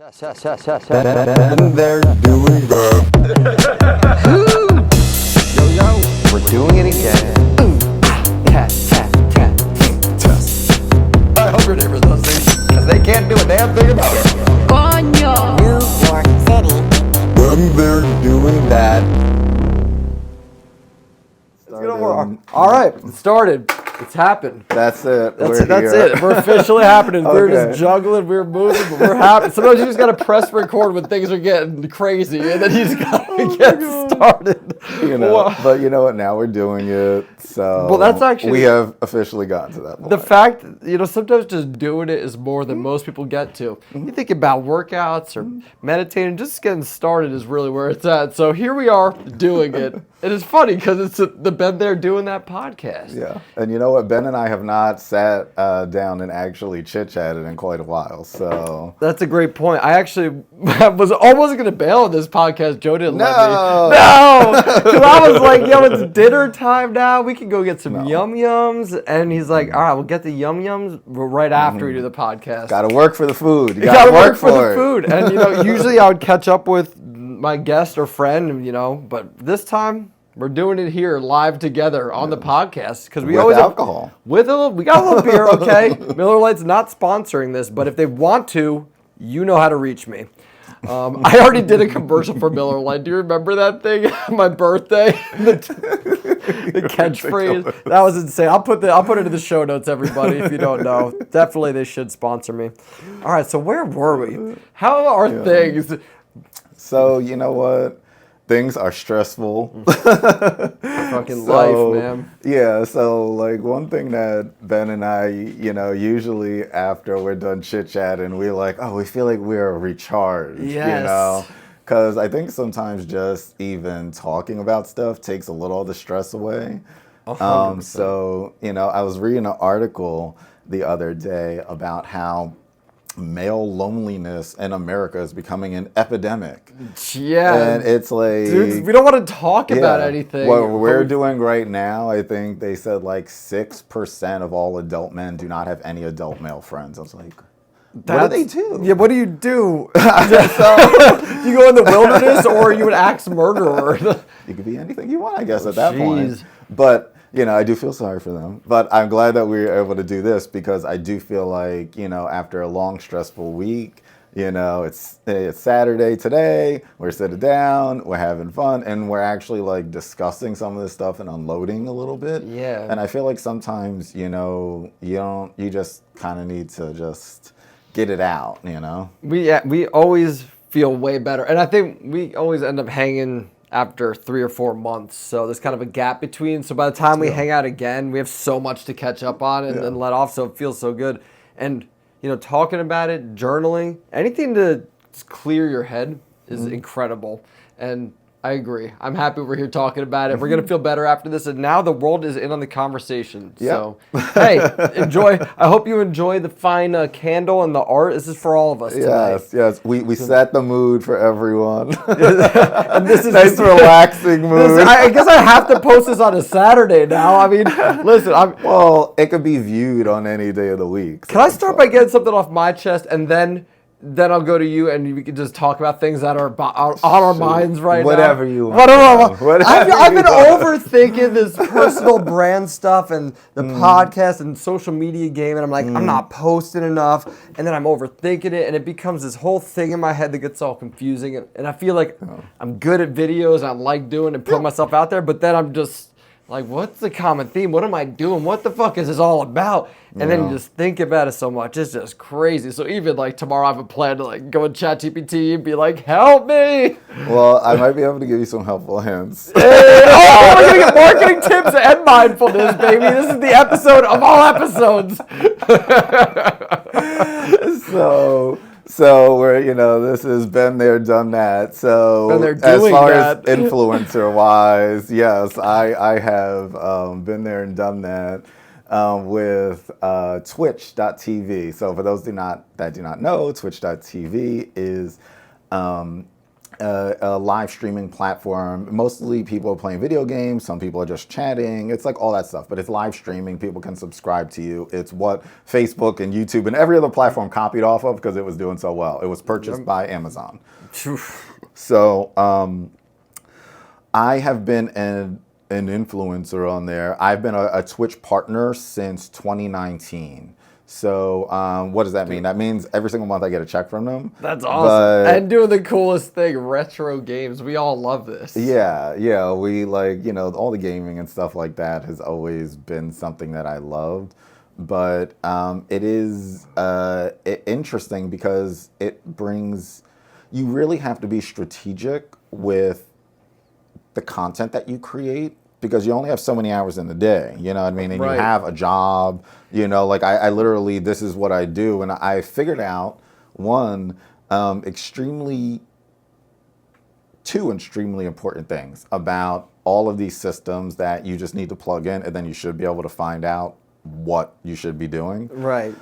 And they're doing that. Yo, we're doing it again. Test. I hope your neighbors listening, because they can't do a damn thing about it. Coño. New York City. And they're doing that. All right, it started. It's happened. That's it. That's We're it. We're officially happening. We're Okay. just juggling. We're moving, but we're happy. Sometimes you just gotta press record when things are getting crazy, and then you just gotta get started. You know, Well, but you know what? Now we're doing it. So Well, that's actually- we have officially gotten to that point. the fact, sometimes just doing it is more than most people get to. You think about workouts or meditating, just getting started is really where it's at. So here we are doing it. And it's funny because it's the Ben there doing that podcast. Yeah, and you know what? Ben and I have not sat down and actually chit-chatted in quite a while. So That's a great point. I actually was almost going to bail on this podcast. Joe didn't let me. No! No! Because I was like, yo, it's dinner time now. We can go get some yum-yums. And he's like, all right, we'll get the yum-yums right after we do the podcast. got to work for the food. You You got to work for the it. food. And, usually I would catch up with my guest or friend, but this time we're doing it here live together on the podcast because we With always alcohol. we got a little beer, okay? Miller Lite's not sponsoring this, but if they want to, you know how to reach me. I already did a commercial for Miller Lite. Do you remember that thing? My birthday, the catchphrase. That was insane. I'll put it in the show notes, everybody. If you don't know, definitely they should sponsor me. All right, so where were we? How are things? So you know what? Things are stressful. Fucking life, man. Yeah, so like one thing that Ben and I, usually after we're done chit-chatting, we feel like we're recharged, Yes. Because I think sometimes just even talking about stuff takes a little of the stress away. 100%. So, I was reading an article the other day about how male loneliness in America is becoming an epidemic. Yeah. And it's like, Dude, we don't want to talk about anything. What we're doing right now, I think they said 6% of all adult men do not have any adult male friends. I was like, what do they do? Yeah, what do you do? So, you go in the wilderness or are you an axe murderer? You could be anything you want, I guess, at that point. Jeez. But, I do feel sorry for them. But I'm glad that we were able to do this because I do feel like, after a long, stressful week, it's Saturday today, we're sitting down, we're having fun, and we're actually discussing some of this stuff and unloading a little bit. Yeah. And I feel like sometimes, you just kind of need to just get it out, We always feel way better. And I think we always end up hanging after 3 or 4 months. So there's kind of a gap between. So by the time we hang out again, we have so much to catch up on and let off. So it feels so good. And, talking about it, journaling, anything to clear your head is incredible. And I agree. I'm happy we're here talking about it. We're going to feel better after this. And now the world is in on the conversation. Yeah. So, hey, enjoy. I hope you enjoy the fine candle and the art. This is for all of us tonight. Yes. We set the mood for everyone. And this is Nice relaxing mood. I guess I have to post this on a Saturday now. I mean, listen, Well, it could be viewed on any day of the week. can I start by getting something off my chest and then I'll go to you and we can just talk about things that are on our minds right Whatever now. you want. Whatever. I've been you want. overthinking this personal brand stuff and the podcast and social media game, and I'm like, I'm not posting enough, and then I'm overthinking it, and it becomes this whole thing in my head that gets all confusing, and I feel like I'm good at videos, and I like doing and putting myself out there, but then I'm just like, what's the common theme? What am I doing? What the fuck is this all about? And then you just think about it so much. It's just crazy. So even tomorrow I have a plan to go in ChatGPT and be like, help me. Well, I might be able to give you some helpful hints. Oh, we're going to get marketing tips and mindfulness, baby. This is the episode of all episodes. So we're, this has been there, done that. So Been there, as doing far that. as influencer-wise, yes, I have been there and done that with Twitch.tv. So for those that do not know, Twitch.tv is a live streaming platform. Mostly people are playing video games. Some people are just chatting. It's like all that stuff, but it's live streaming. People can subscribe to you. It's what Facebook and YouTube and every other platform copied off of because it was doing so well. It was purchased by Amazon. So I have been an influencer on there. I've been a Twitch partner since 2019. So what does that mean? That means every single month I get a check from them. That's awesome. And doing the coolest thing, retro games. We all love this. Yeah. We like, all the gaming and stuff like that has always been something that I loved. But it is interesting because you really have to be strategic with the content that you create, because you only have so many hours in the day, you know what I mean? And you have a job, like I literally, this is what I do. And I figured out two extremely important things about all of these systems that you just need to plug in, and then you should be able to find out what you should be doing. Right.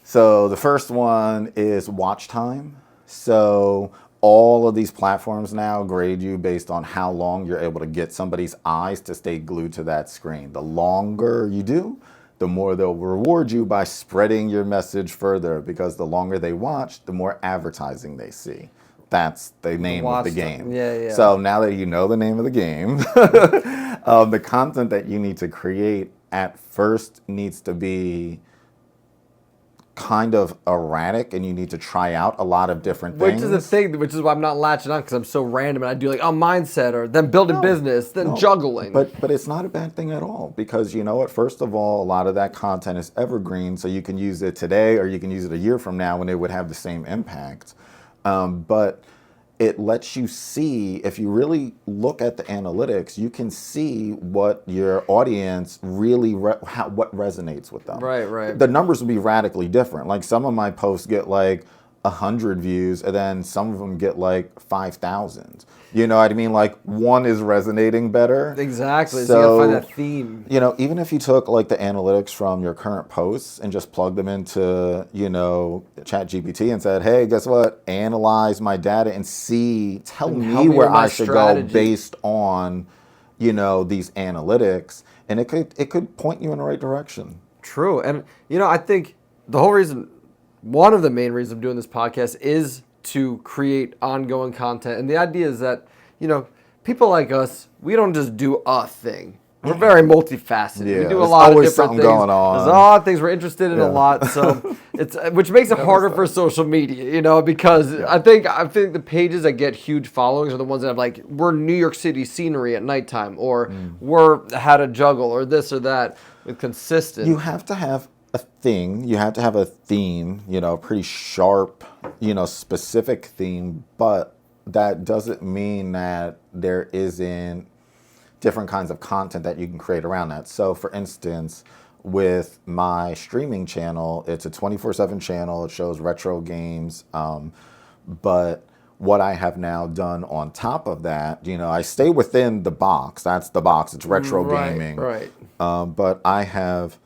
So the first one is watch time. So all of these platforms now grade you based on how long you're able to get somebody's eyes to stay glued to that screen. The longer you do, the more they'll reward you by spreading your message further, because the longer they watch, the more advertising they see. That's the name of the game. Yeah. So now that you know the name of the game, the content that you need to create at first needs to be kind of erratic, and you need to try out a lot of different things. Which is the thing, which is why I'm not latching on, because I'm so random, and I do like mindset, or then building business, then juggling. But it's not a bad thing at all, because you know what? First of all, a lot of that content is evergreen, so you can use it today or you can use it a year from now when it would have the same impact. But it lets you see, if you really look at the analytics, you can see what your audience really, what resonates with them. Right. The numbers will be radically different. Like some of my posts get like 100 views, and then some of them get like 5,000. You know what I mean? Like one is resonating better. Exactly. So you gotta find that theme. Even if you took like the analytics from your current posts and just plugged them into, ChatGPT and said, hey, guess what? Analyze my data and tell me where I should go based on, these analytics. And it could point you in the right direction. True. And, I think one of the main reasons I'm doing this podcast is to create ongoing content. And the idea is that, people like us, we don't just do a thing. We're very multifaceted. Yeah, we do a lot of different things. Going on. There's a lot of things we're interested in a lot. So which makes it harder for social media, because I think the pages that get huge followings are the ones that have like, we're New York City scenery at nighttime, or we're how to juggle, or this or that. With consistent. You have to have a thing. You have to have a theme, a pretty sharp, specific theme, but that doesn't mean that there isn't different kinds of content that you can create around that. So for instance, with my streaming channel, it's a 24/7 channel. It shows retro games. But what I have now done on top of that, I stay within the box. That's the box. It's retro gaming. Right. But I have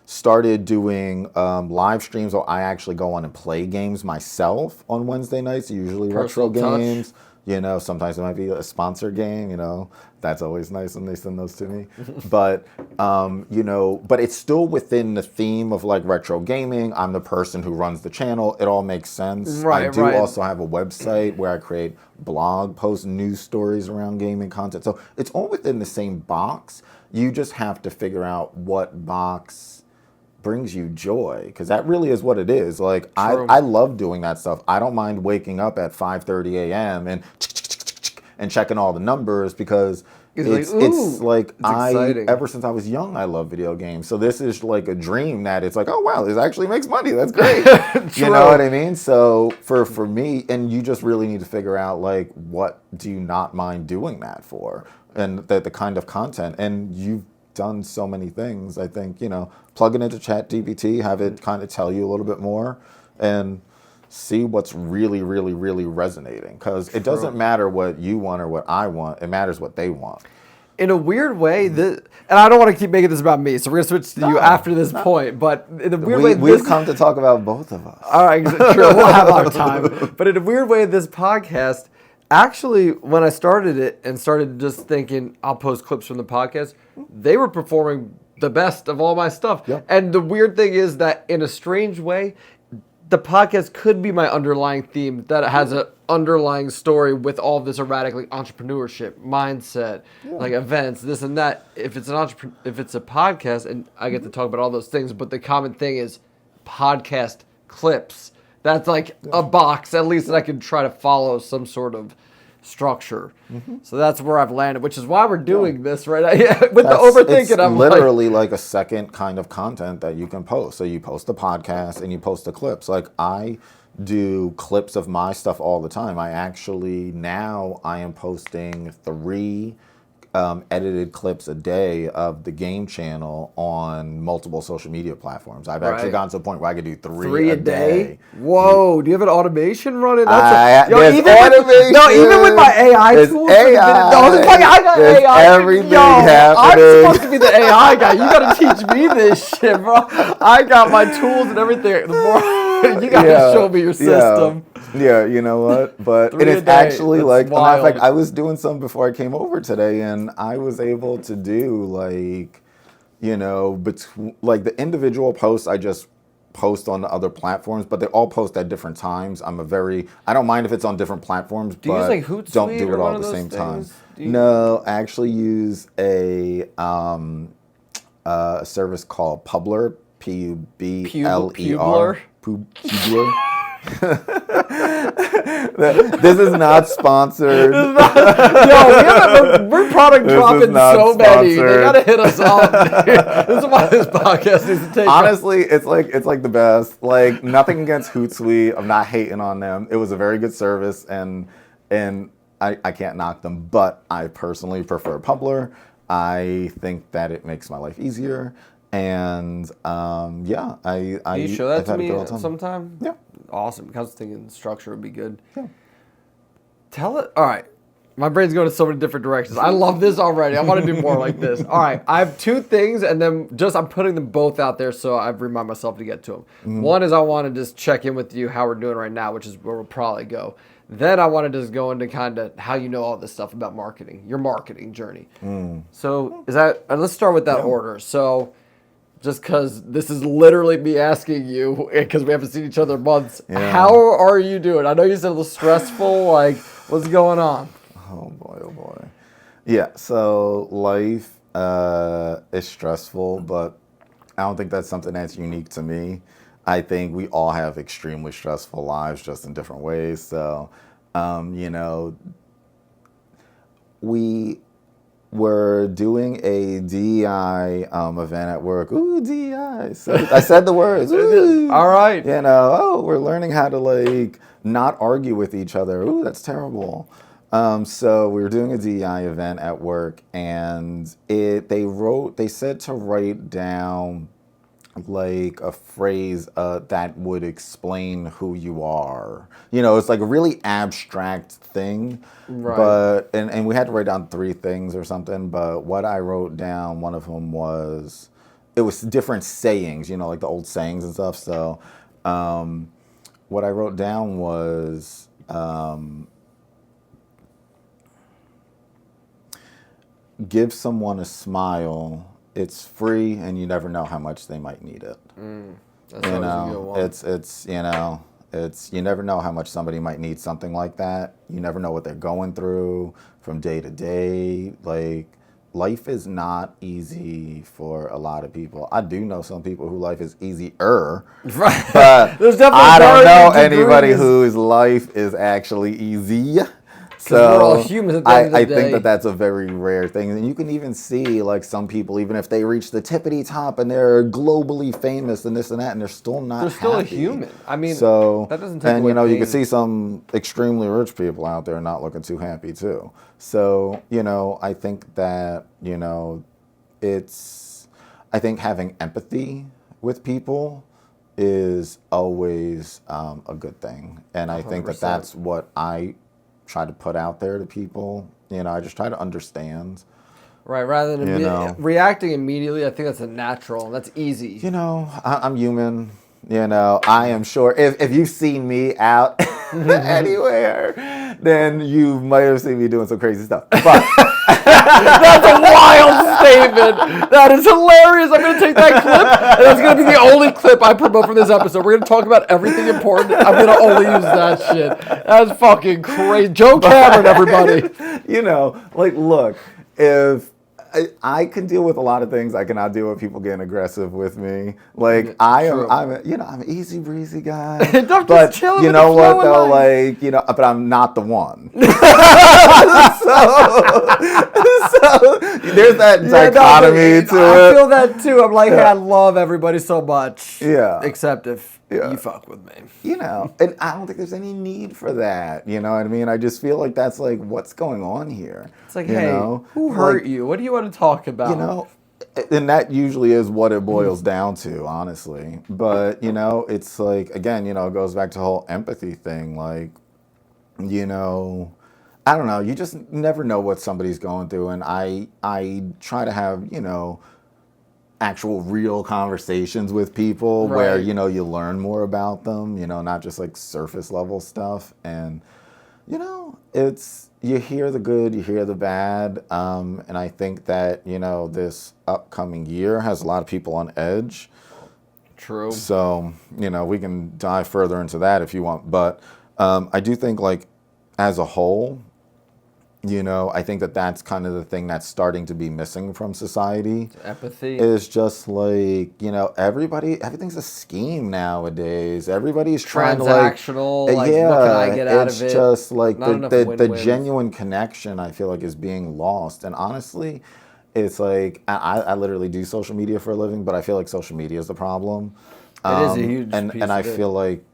started doing live streams where I actually go on and play games myself on Wednesday nights, usually Personal retro games. Sometimes it might be a sponsored game, that's always nice when they send those to me. But, but it's still within the theme of like retro gaming. I'm the person who runs the channel. It all makes sense. I do also have a website where I create blog posts, news stories around gaming content. So it's all within the same box. You just have to figure out what box brings you joy, because that really is what it is. Like I love doing that stuff. I don't mind waking up at 5:30 a.m. and checking all the numbers, because it's exciting. Ever since I was young, I love video games. So this is like a dream that it's like, oh wow, this actually makes money. That's great. You know what I mean? So for me, and you just really need to figure out like, what do you not mind doing that for, and the kind of content. And you've done so many things. I think, plug it into ChatGPT, have it kind of tell you a little bit more, and see what's really, really, really resonating. Because it doesn't matter what you want or what I want. It matters what they want. in a weird way, and I don't want to keep making this about me, so we're going to switch to you after this point, but in a weird way... We've come to talk about both of us. All right, sure, we'll have our time. But in a weird way, this podcast, actually, when I started it and started just thinking, I'll post clips from the podcast, they were performing the best of all my stuff. Yep. And the weird thing is that in a strange way, the podcast could be my underlying theme that has an underlying story with all of this erratic, like entrepreneurship, mindset, like events, this and that. If it's if it's a podcast, and I get to talk about all those things, but the common thing is podcast clips. That's like a box, at least that I can try to follow some sort of structure. So that's where I've landed, which is why we're doing this right now. With the overthinking, it's I'm literally like a second kind of content that you can post. So you post the podcast and you post the clips. Like I do clips of my stuff all the time. I am posting 3 edited clips a day of the game channel on multiple social media platforms. I've actually gotten to a point where I could do 3 a day. Whoa! Do you have an automation running? There's even with my AI tools. I got there's AI. everything happening. I'm supposed to be the AI guy. You got to teach me this shit, bro. I got my tools and everything. The more you got to show me your system. Yeah, you know what? But it is actually like, as a matter of fact, I was doing some before I came over today, and I was able to do like, you know, like the individual posts I just post on the other platforms, but they all post at different times. I don't mind if it's on different platforms, do you but use like Hootsuite don't do it all at the same time. No, I actually use a service called Publer, Publer. Publer. This is not sponsored. We're product dropping so many. They gotta hit us up. This is why this podcast needs to take. Honestly, it's like the best. Like nothing against Hootsuite. I'm not hating on them. It was a very good service, and I can't knock them. But I personally prefer Publer. I think that it makes my life easier. And Can you show that to me sometime? Yeah. Awesome. Because I was thinking structure would be good. Yeah. Tell it. All right. My brain's going in so many different directions. I love this already. I want to do more like this. All right. I have 2 things, and then I'm putting them both out there so I remind myself to get to them. One is I want to just check in with you how we're doing right now, which is where we'll probably go. Then I want to just go into kind of how you know all this stuff about marketing, your marketing journey. So let's start with that order. So just because this is literally me asking you, because we haven't seen each other in months, how are you doing? I know you said a little stressful, like, what's going on? Oh boy. Yeah, so life is stressful, but I don't think that's something that's unique to me. I think we all have extremely stressful lives, just in different ways. So, you know, we're doing a DEI event at work. Ooh, DEI. So I said the words. Ooh. All right. You know, we're learning how to like not argue with each other. Ooh, that's terrible. So we were doing a DEI event at work, and they said to write down like a phrase that would explain who you are. You know, it's like a really abstract thing. Right. But and we had to write down 3 things or something, but what I wrote down, one of them was different sayings, you know, like the old sayings and stuff. So what I wrote down was give someone a smile. It's free, and you never know how much they might need it. That's always a good one. It's you know, you never know how much somebody might need something like that. You never know what they're going through from day to day. Like life is not easy for a lot of people. I do know some people whose life is easier, right? But There's definitely I don't know anybody degrees. Whose life is actually easy. So we're all humans at the end of the I day. think that's a very rare thing. And you can even see like some people, even if they reach the tippity top and they're globally famous and this and that, and they're still not They're still happy. a human. I mean, so, that doesn't take and away you know, you pain. can see some extremely rich people out there not looking too happy too. So, you know, I think that, you know, I think having empathy with people is always a good thing. And I think that 100%. that's what I try to put out there to people. You know, I just try to understand Right, rather than You know. reacting immediately, I think that's a natural. That's easy. You know, I'm human. You know, I am sure if you've seen me out anywhere, then you might have seen me doing some crazy stuff. But That's a wild statement. That is hilarious. I'm going to take that clip, and that's going to be the only clip I promote from this episode. We're going to talk about everything important. I'm going to only use that shit. That's fucking crazy. Joe Cameron, everybody. you know, like, look, if I can deal with a lot of things, I cannot deal with people getting aggressive with me. Like, True. I'm an easy breezy guy. I'm just But chilling you with know the what flow of though, life. like, but I'm not the one. so there's that dichotomy to I it. feel that too. I'm like, hey, I love everybody so much. Yeah. Except if Yeah. you fuck with me. And I don't think there's any need for that. You know what I mean? I just feel like that's like, what's going on here? It's like, you hey, know? who hurt Like, you? What do you want to talk about? You know, and that usually is what it boils down to, honestly. But, it's like, again, it goes back to the whole empathy thing. Like, I don't know. You just never know what somebody's going through. And I try to have, actual real conversations with people where, Right. you learn more about them, not just like surface level stuff. And, it's, you hear the good, you hear the bad. And I think that, this upcoming year has a lot of people on edge. True. So, we can dive further into that if you want. But I do think, like, as a whole, I think that that's kind of the thing that's starting to be missing from society. Empathy. Is just like, everything's a scheme nowadays. Everybody's trying to Transactional, like, what can I get out of it? It's just like Not enough the win-wins. genuine connection, I feel like, is being lost. And honestly, it's like, I literally do social media for a living, but I feel like social media is the problem. It is a huge and piece I of it. feel like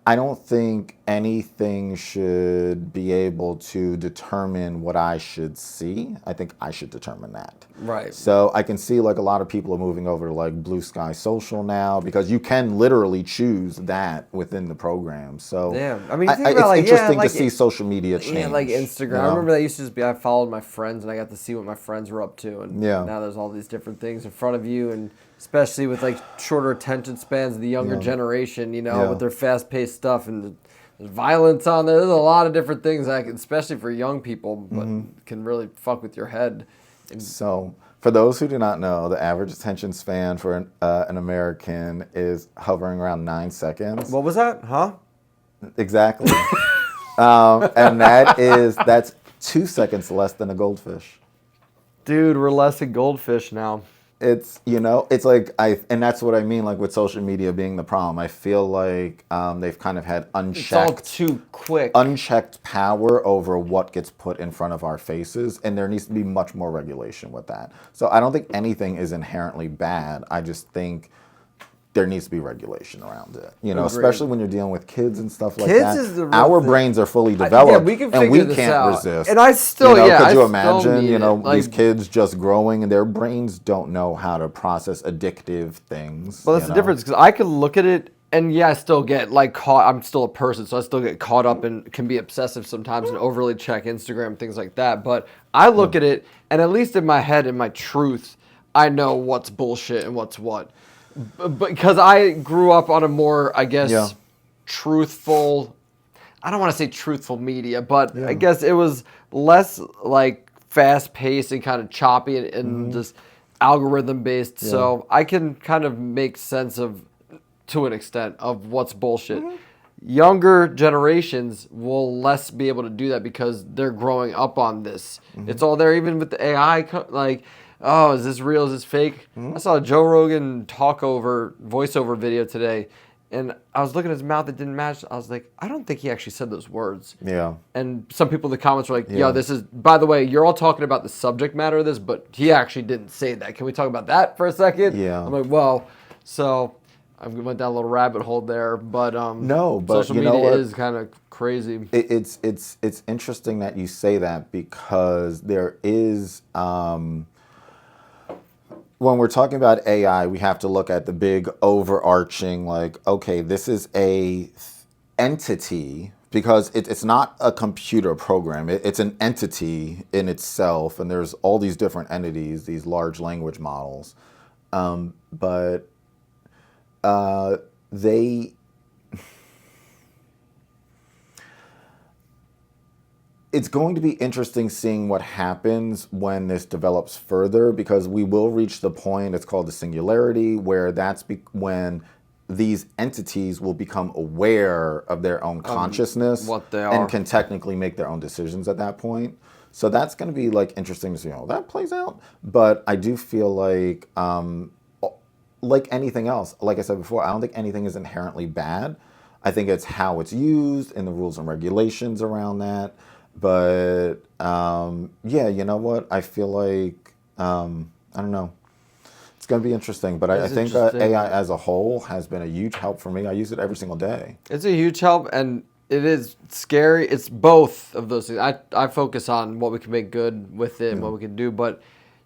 I don't think anything should be able to determine what I should see. I think I should determine that. Right. So I can see, like, a lot of people are moving over to, like, Blue Sky Social now because you can literally choose that within the program. So Yeah. I mean, you think about, it's like, interesting like to see social media change. Yeah, like Instagram. I remember that used to just be, I followed my friends and I got to see what my friends were up to. And Yeah. now there's all these different things in front of you. And especially with, like, shorter attention spans of the younger generation, Yeah. with their fast-paced stuff and there's violence on there. There's a lot of different things that, especially for young people, but can really fuck with your head. So, for those who do not know, the average attention span for an American is hovering around 9 seconds. What was that? Huh? Exactly. And that's 2 seconds less than a goldfish. Dude, we're less than goldfish now. It's, it's like, and that's what I mean, like, with social media being the problem. I feel like they've kind of had It's all too quick. unchecked power over what gets put in front of our faces, and there needs to be much more regulation with that. So I don't think anything is inherently bad. I just think there needs to be regulation around it. Agreed. Especially when you're dealing with kids and stuff like Kids that. is the real Our thing. brains are fully developed, Yeah, we can and figure we this can't out. resist. And I still, could you I still imagine, need it. Like, these kids just growing and their brains don't know how to process addictive things. Well, that's the difference, because I can look at it, and I still get, like, caught. I'm still a person, so I still get caught up and can be obsessive sometimes and overly check Instagram, things like that. But I look at it, and at least in my head, in my truth, I know what's bullshit and what's what. Because I grew up on a more, I guess, truthful, I don't want to say truthful media, but I guess it was less, like, fast-paced and kind of choppy and just algorithm-based. Yeah. So I can kind of make sense of, to an extent, of what's bullshit. Younger generations will less be able to do that because they're growing up on this. It's all there, even with the AI, like, oh, is this real? Is this fake? I saw a Joe Rogan voiceover video today, and I was looking at his mouth, it didn't match. I was like, I don't think he actually said those words. Yeah. And some people in the comments were like, yo, this is, by the way, you're all talking about the subject matter of this, but he actually didn't say that. Can we talk about that for a second? Yeah. I'm like, well, so I went down a little rabbit hole there, but no, but social you media know what? is kind of crazy. It's interesting that you say that, because there is when we're talking about AI, we have to look at the big overarching, like, okay, this is a entity because it's not a computer program. It's an entity in itself, and there's all these different entities, these large language models. But they... It's going to be interesting seeing what happens when this develops further, because we will reach the point, it's called the singularity, where when these entities will become aware of their own consciousness, what they are, and can technically make their own decisions at that point. So that's going to be like interesting to see how that plays out. But I do feel like anything else, like I said before, I don't think anything is inherently bad. I think it's how it's used and the rules and regulations around that. But yeah, you know what? I feel like I don't know. It's going to be interesting. But I think AI as a whole has been a huge help for me. I use it every single day. It's a huge help, and it is scary. It's both of those things. I focus on what we can make good with it and what we can do. But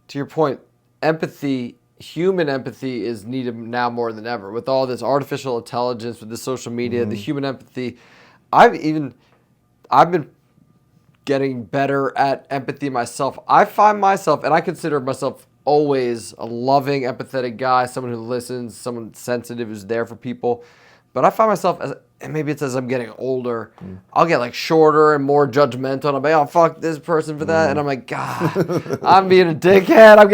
to your point, empathy, human empathy, is needed now more than ever. With all this artificial intelligence, with the social media, the human empathy, I've been getting better at empathy myself. I find myself, and I consider myself always a loving, empathetic guy, someone who listens, someone sensitive who's there for people. But I find myself, and maybe it's as I'm getting older, I'll get like shorter and more judgmental. And I'm like, oh, fuck this person for that. And I'm like, God, I'm being a dickhead. I'm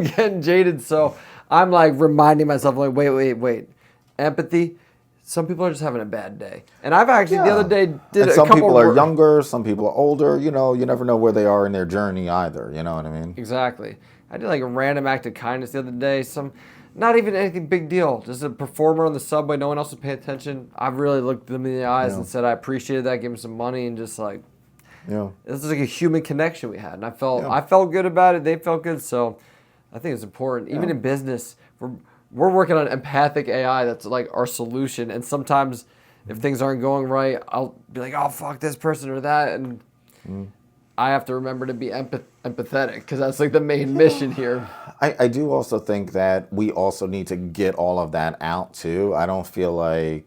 getting jaded. So I'm like reminding myself, like, wait. Empathy. Some people are just having a bad day. And I've actually, the other day, did and a some couple... people are younger, some people are older. You know, you never know where they are in their journey either. You know what I mean? Exactly. I did like a random act of kindness the other day. Not even anything big deal. Just a performer on the subway. No one else was paying attention. I really looked them in the eyes and said I appreciated that, gave them some money, and just like... Yeah. This is like a human connection we had. And I felt good about it. They felt good. So I think it's important. Even in business, we're working on empathic AI. That's like our solution. And sometimes if things aren't going right, I'll be like, oh, fuck this person or that. And I have to remember to be empathetic, because that's like the main mission here. I do also think that we also need to get all of that out too. I don't feel like,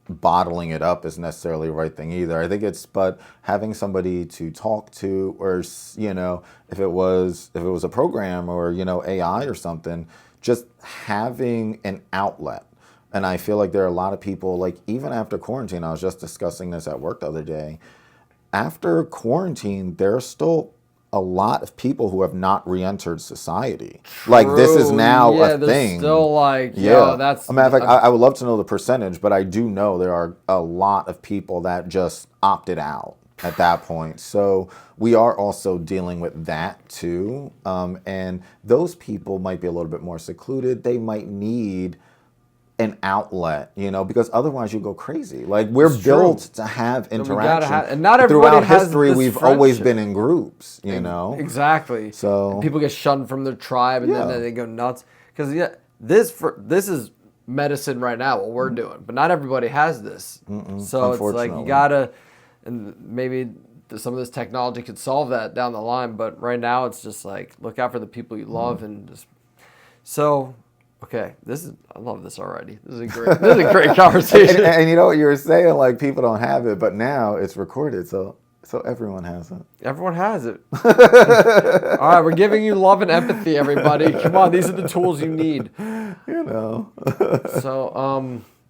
bottling it up is necessarily the right thing either. I think but having somebody to talk to, or, if it was a program or, AI or something, just having an outlet. And I feel like there are a lot of people, like even after quarantine, I was just discussing this at work the other day. After quarantine, there are still a lot of people who have not re-entered society. True. Like this is now a thing. Still like, that's... As a matter of fact, I would love to know the percentage, but I do know there are a lot of people that just opted out at that point. So we are also dealing with that too. And those people might be a little bit more secluded. They might need an outlet, because otherwise you go crazy. Like we're built to have interaction. And not everybody throughout has history, this we've friendship. always been in groups, Exactly. So and people get shunned from their tribe, and then they go nuts. Because this is medicine right now, what we're doing, but not everybody has this. So it's like you gotta, and maybe some of this technology could solve that down the line. But right now, it's just like look out for the people you love, and just so. Okay, I love this already. This is a great conversation. and you know what you were saying, like people don't have it, but now it's recorded, so everyone has it. Everyone has it. All right, we're giving you love and empathy, everybody. Come on, these are the tools you need. So,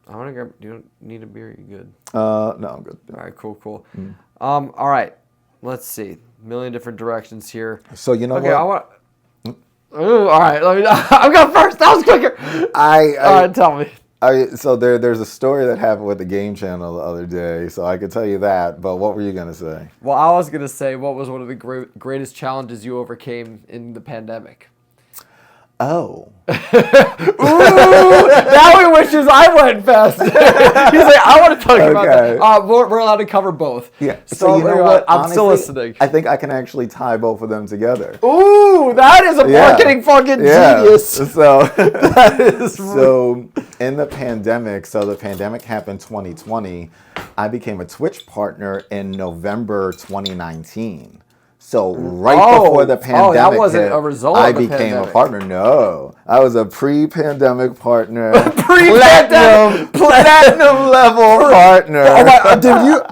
I want to grab. Do you need a beer? You good? No, I'm good. All right, cool. All right, let's see. A million different directions here. So you know what? Okay, I want. Ooh, all right. I'm going first. That was quicker. All right, tell me. So there's a story that happened with the Game Channel the other day, so I could tell you that. But what were you gonna say? Well, I was gonna say, what was one of the greatest challenges you overcame in the pandemic? Oh. Ooh, now he wishes I went fast. He's like, I want to talk about that. We're allowed to cover both. Yeah. So you know what? I'm still listening. I think I can actually tie both of them together. Ooh, that is a marketing fucking genius. So that is so in the pandemic. So the pandemic happened 2020. I became a Twitch partner in November 2019. So before the pandemic that wasn't hit, a result I of the became pandemic. a partner. No, I was a pre-pandemic partner. Pre-pandemic. platinum level partner. Oh my,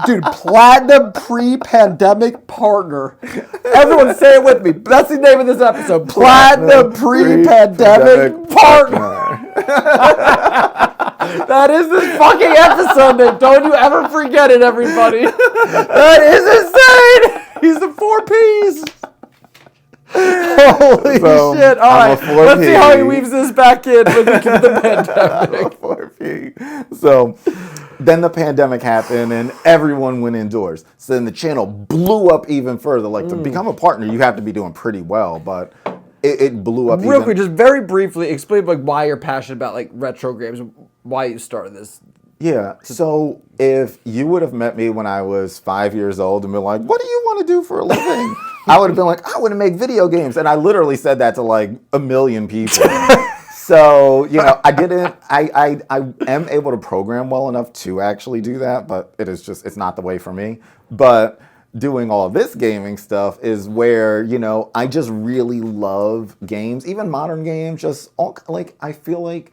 dude, platinum pre-pandemic partner. Everyone say it with me. That's the name of this episode. Platinum pre-pandemic partner. That is this fucking episode name. Don't you ever forget it, everybody. That is insane. He's the 4 Ps. Holy shit. All right. Let's see how he weaves this back in with the pandemic. 4P. So then the pandemic happened and everyone went indoors. So then the channel blew up even further. Like to become a partner, you have to be doing pretty well, but it blew up. Real quick, just very briefly, explain like why you're passionate about like retro games, why you started this. Yeah. So if you would have met me when I was 5 years old and been like, what do you want to do for a living? I would have been like, I want to make video games. And I literally said that to like a million people. So, I am able to program well enough to actually do that, but it's not the way for me. But doing all this gaming stuff is where, I just really love games, even modern games, I feel like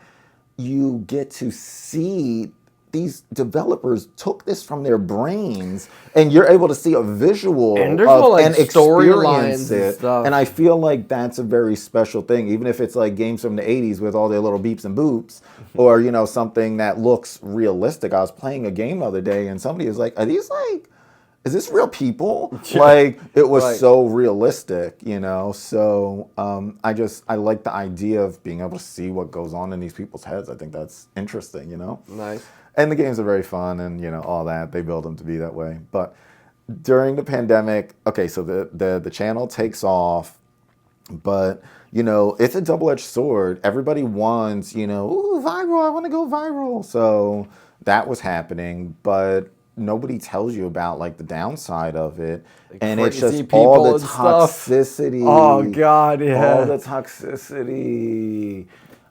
you get to see these developers took this from their brains and you're able to see a visual and there's and storylines experience it. And stuff. And I feel like that's a very special thing, even if it's like games from the 80s with all their little beeps and boops or, something that looks realistic. I was playing a game the other day and somebody was like, is this real people? Like it was so realistic, So I like the idea of being able to see what goes on in these people's heads. I think that's interesting, Nice. And the games are very fun and, all that. They build them to be that way. But during the pandemic, okay, so the channel takes off, but, it's a double-edged sword. Everybody wants, ooh, viral, I want to go viral. So that was happening, but nobody tells you about like the downside of it. And it's just all the toxicity. Oh, God, yeah. All the toxicity.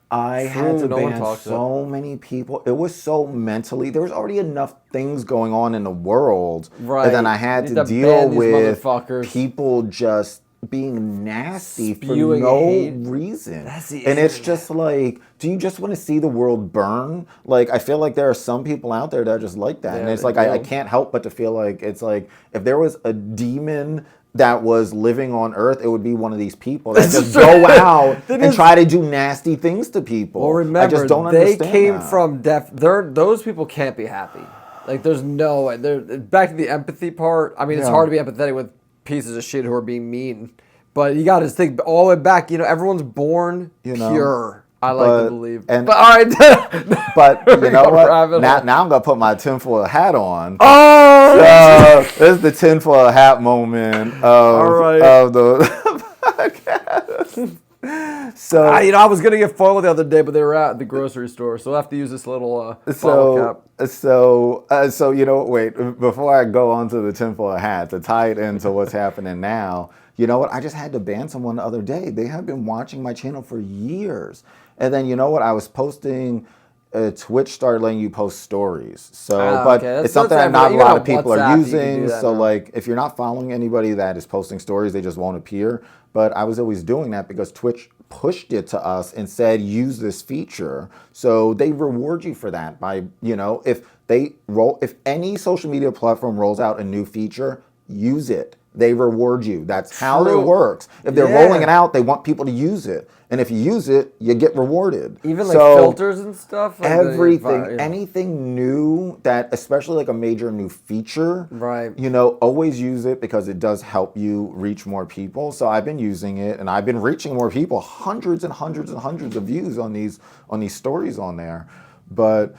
I had to ban so many people. It was so mentally. There was already enough things going on in the world. Right. And then I had to deal with people just being nasty Spewing for no hate. reason. And it's just like, do you just want to see the world burn? Like, I feel like there are some people out there that are just like that. Yeah, and it's like, I can't help but to feel like it's like, if there was a demon that was living on Earth, it would be one of these people that just go out and try to do nasty things to people. Well, remember, I just don't understand they came that. from those people can't be happy. Like, there's no way. Back to the empathy part. I mean, it's hard to be empathetic with pieces of shit who are being mean. But you got to think all the way back. Everyone's born pure. I like to believe. But all right. But you know what? Now I'm going to put my tinfoil hat on. Oh! This is the tinfoil hat moment of the podcast. So I was gonna get foiled the other day, but they were at the grocery store, so I'll have to use this little bottle cap. So wait, before I go on to the tinfoil hat, to tie it into what's happening now, you know what? I just had to ban someone the other day. They have been watching my channel for years. And then you know what? I was posting, Twitch started letting you post stories. So, it's something that not a lot of people are using. So like, if you're not following anybody that is posting stories, they just won't appear. But I was always doing that because Twitch pushed it to us and said, use this feature. So they reward you for that by, if any social media platform rolls out a new feature, use it. They reward you. That's how it works. If they're rolling it out, they want people to use it. And if you use it, you get rewarded. Even like filters and stuff? Like everything. Anything new that, especially like a major new feature, always use it because it does help you reach more people. So I've been using it and I've been reaching more people, hundreds and hundreds and hundreds of views on these stories on there. But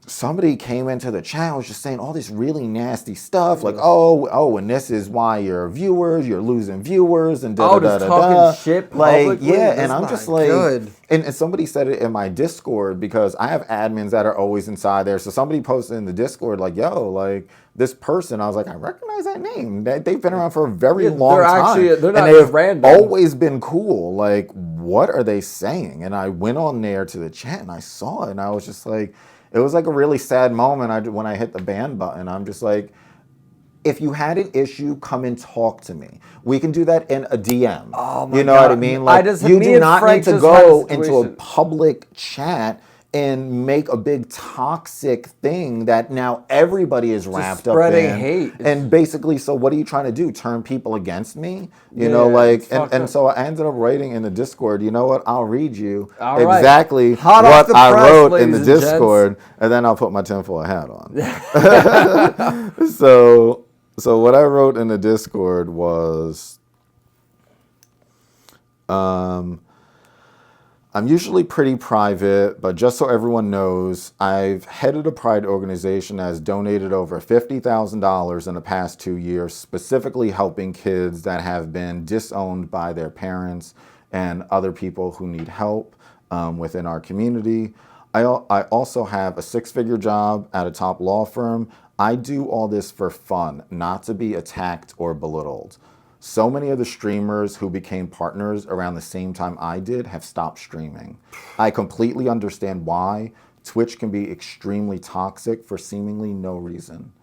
somebody came into the channel was just saying all this really nasty stuff, like, and this is why you're losing viewers, and talking shit publicly? And I'm just like, and somebody said it in my Discord because I have admins that are always inside there. So somebody posted in the Discord like, yo, like this person, I was like, I recognize that name. They've been around for a very long time. They're not and they've random. Always been cool. Like, what are they saying? And I went on there to the chat and I saw it and I was just like, it was like a really sad moment when I hit the ban button. I'm just like, if you had an issue, come and talk to me. We can do that in a DM. Oh my you know God. what I mean? Like, you me do and not Frank need to just had a go into a situation. public chat and make a big toxic thing that now everybody is wrapped up spreading in. hate. And basically, so what are you trying to do? Turn people against me? You know, Yeah, like, it's fucked and up. so I ended up writing in the Discord, you know what? I'll read you All right. exactly Hot off what the I press, wrote in the ladies and gents. Discord, and then I'll put my tinfoil hat on. So what I wrote in the Discord was, I'm usually pretty private, but just so everyone knows, I've headed a pride organization that has donated over $50,000 in the past 2 years, specifically helping kids that have been disowned by their parents and other people who need help within our community. I also have a 6-figure job at a top law firm. I do all this for fun, not to be attacked or belittled. So many of the streamers who became partners around the same time I did have stopped streaming. I completely understand why. Twitch can be extremely toxic for seemingly no reason.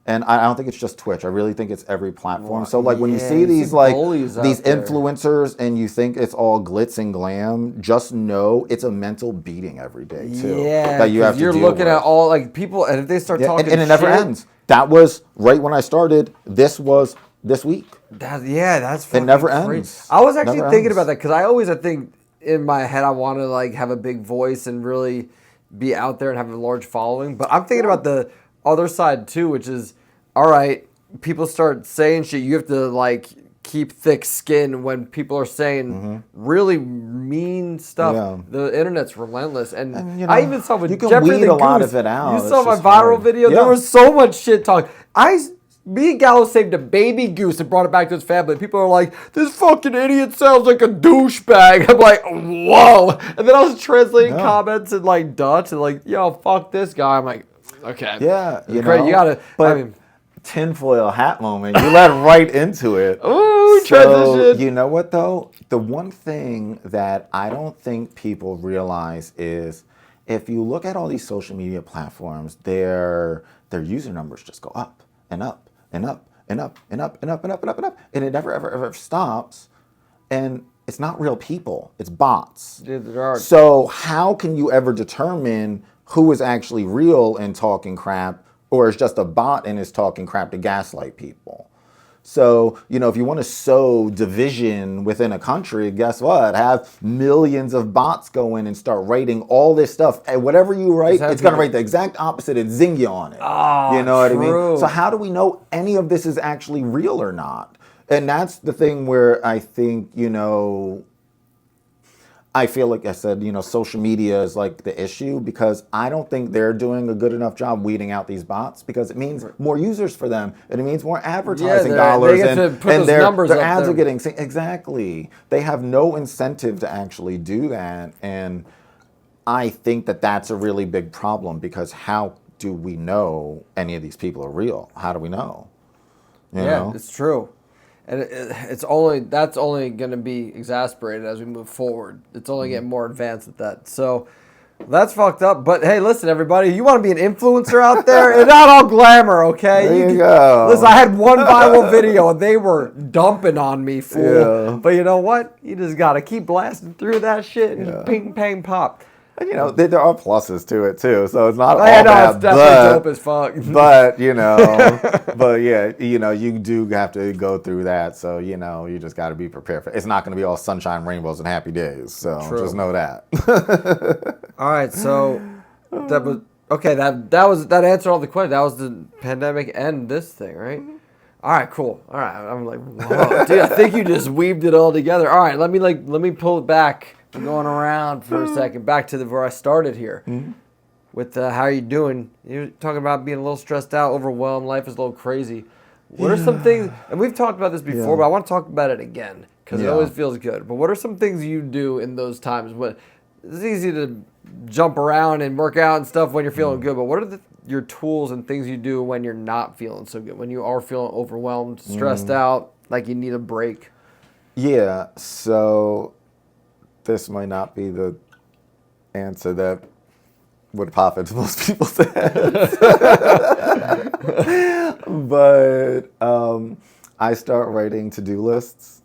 And I don't think it's just Twitch. I really think it's every platform. So like when you Yeah, see you these see like bullies out these there. influencers and you think it's all glitz and glam, just know it's a mental beating every day too. Yeah, that you have 'cause to you're deal looking with. at all like people, and if they start Yeah, talking and it never shit, ends. That was right when I started. This was this week. That's fucking never crazy. ends. I was actually Never thinking ends. about that because I think in my head I want to like have a big voice and really be out there and have a large following. But I'm thinking about the other side too, which is, all right, people start saying shit. You have to like keep thick skin when people are saying really mean stuff. Yeah. The internet's relentless, and you know, I even saw with you can Jeffrey weed the a lot Goose, of it out. You It's saw my just viral hard. video. Yeah. There was so much shit talk. Me and Gallo saved a baby goose and brought it back to his family. People are like, this fucking idiot sounds like a douchebag. I'm like, whoa. And then I was translating comments in like Dutch and like, yo, fuck this guy. I'm like, okay. Yeah, you gotta, But tinfoil hat moment, you led right into it. Ooh, So, transition. you know what though? The one thing that I don't think people realize is if you look at all these social media platforms, their user numbers just go up and up and up and up and up and up and up and up and up, and it never ever stops. And it's not real people; it's bots. Dude, there are. So how can you ever determine who is actually real and talking crap, or is just a bot and is talking crap to gaslight people? So, you know, if you want to sow division within a country, guess what? Have millions of bots go in and start writing all this stuff. And whatever you write, it's going to write the exact opposite and zing you on it. Oh, you know what I true. mean? So how do we know any of this is actually real or not? And that's the thing where I think, you know, I feel like I said, you know, social media is like the issue because I don't think they're doing a good enough job weeding out these bots because it means more users for them and it means more advertising dollars they get to put and those their numbers up ads there. are getting exactly. They have no incentive to actually do that, and I think that that's a really big problem because how do we know any of these people are real? How do we know? You know? It's true. And that's only going to be exasperated as we move forward. It's only getting more advanced at that. So that's fucked up. But hey, listen, everybody, you want to be an influencer out there? It's not all glamour, okay? There you go. Listen, I had one viral video and they were dumping on me, fool. Yeah. But you know what? You just got to keep blasting through that shit and just ping, pang, pop. And, you know, there are pluses to it too, so it's not all I know, bad. it's definitely dope as fuck. But you know, but yeah, you know, you do have to go through that. So you know, you just got to be prepared for it. It's not going to be all sunshine, rainbows, and happy days. So just know that. All right, so that was okay. That answered all the questions. That was the pandemic and this thing, right? All right, cool. All right, I'm like, whoa, dude, I think you just weaved it all together. All right, let me pull it back. I'm going around for a second, back to where I started here. With how are you doing? You're talking about being a little stressed out, overwhelmed. Life is a little crazy. What are some things? And we've talked about this before, but I want to talk about it again because it always feels good. But what are some things you do in those times when it's easy to jump around and work out and stuff when you're feeling good? But what are your tools and things you do when you're not feeling so good? When you are feeling overwhelmed, stressed out, like you need a break? Yeah. So this might not be the answer that would pop into most people's heads. But I start writing to-do lists.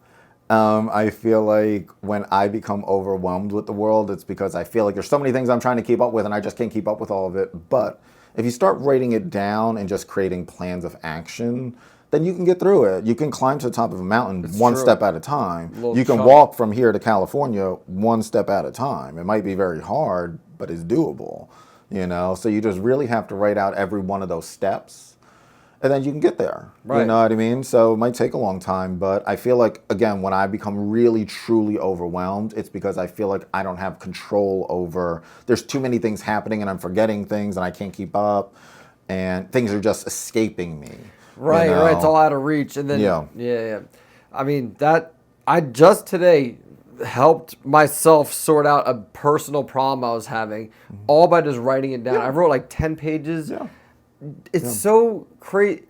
I feel like when I become overwhelmed with the world, it's because I feel like there's so many things I'm trying to keep up with and I just can't keep up with all of it. But if you start writing it down and just creating plans of action, then you can get through it. You can climb to the top of a mountain one true. step at a time. Little You can chunk. walk from here to California one step at a time. It might be very hard, but it's doable, you know? So you just really have to write out every one of those steps, and then you can get there. Right. You know what I mean? So it might take a long time, but I feel like, again, when I become really, truly overwhelmed, it's because I feel like I don't have control over, there's too many things happening and I'm forgetting things and I can't keep up, and things are just escaping me. Right, you know? right. It's all out of reach. And then, yeah. I mean, I just today helped myself sort out a personal problem I was having all by just writing it down. I wrote like 10 pages. Yeah. It's so crazy.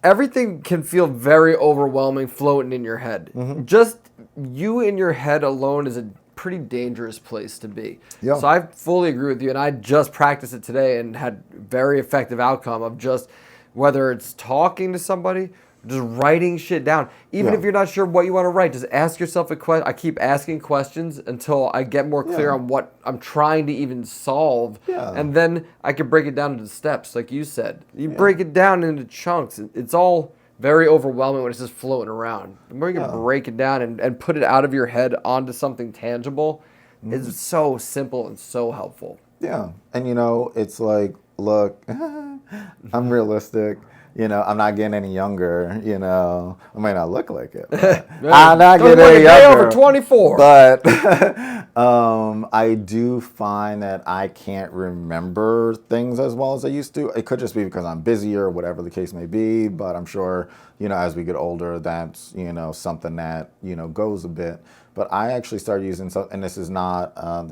Everything can feel very overwhelming floating in your head. Just you in your head alone is a pretty dangerous place to be. Yeah. So I fully agree with you. And I just practiced it today and had very effective outcome of just whether it's talking to somebody, just writing shit down. Even if you're not sure what you want to write, just ask yourself a question. I keep asking questions until I get more clear on what I'm trying to even solve. Yeah. And then I can break it down into steps, like you said. You break it down into chunks. It's all very overwhelming when it's just floating around. The more you can break it down and put it out of your head onto something tangible, it's so simple and so helpful. Yeah. And, you know, it's like, look, I'm realistic. You know, I'm not getting any younger. You know, I may not look like it. But I'm not getting any younger. Over 24. But I do find that I can't remember things as well as I used to. It could just be because I'm busier or whatever the case may be. But I'm sure, you know, as we get older, that's, you know, something that, you know, goes a bit. But I actually started using some, and this is not a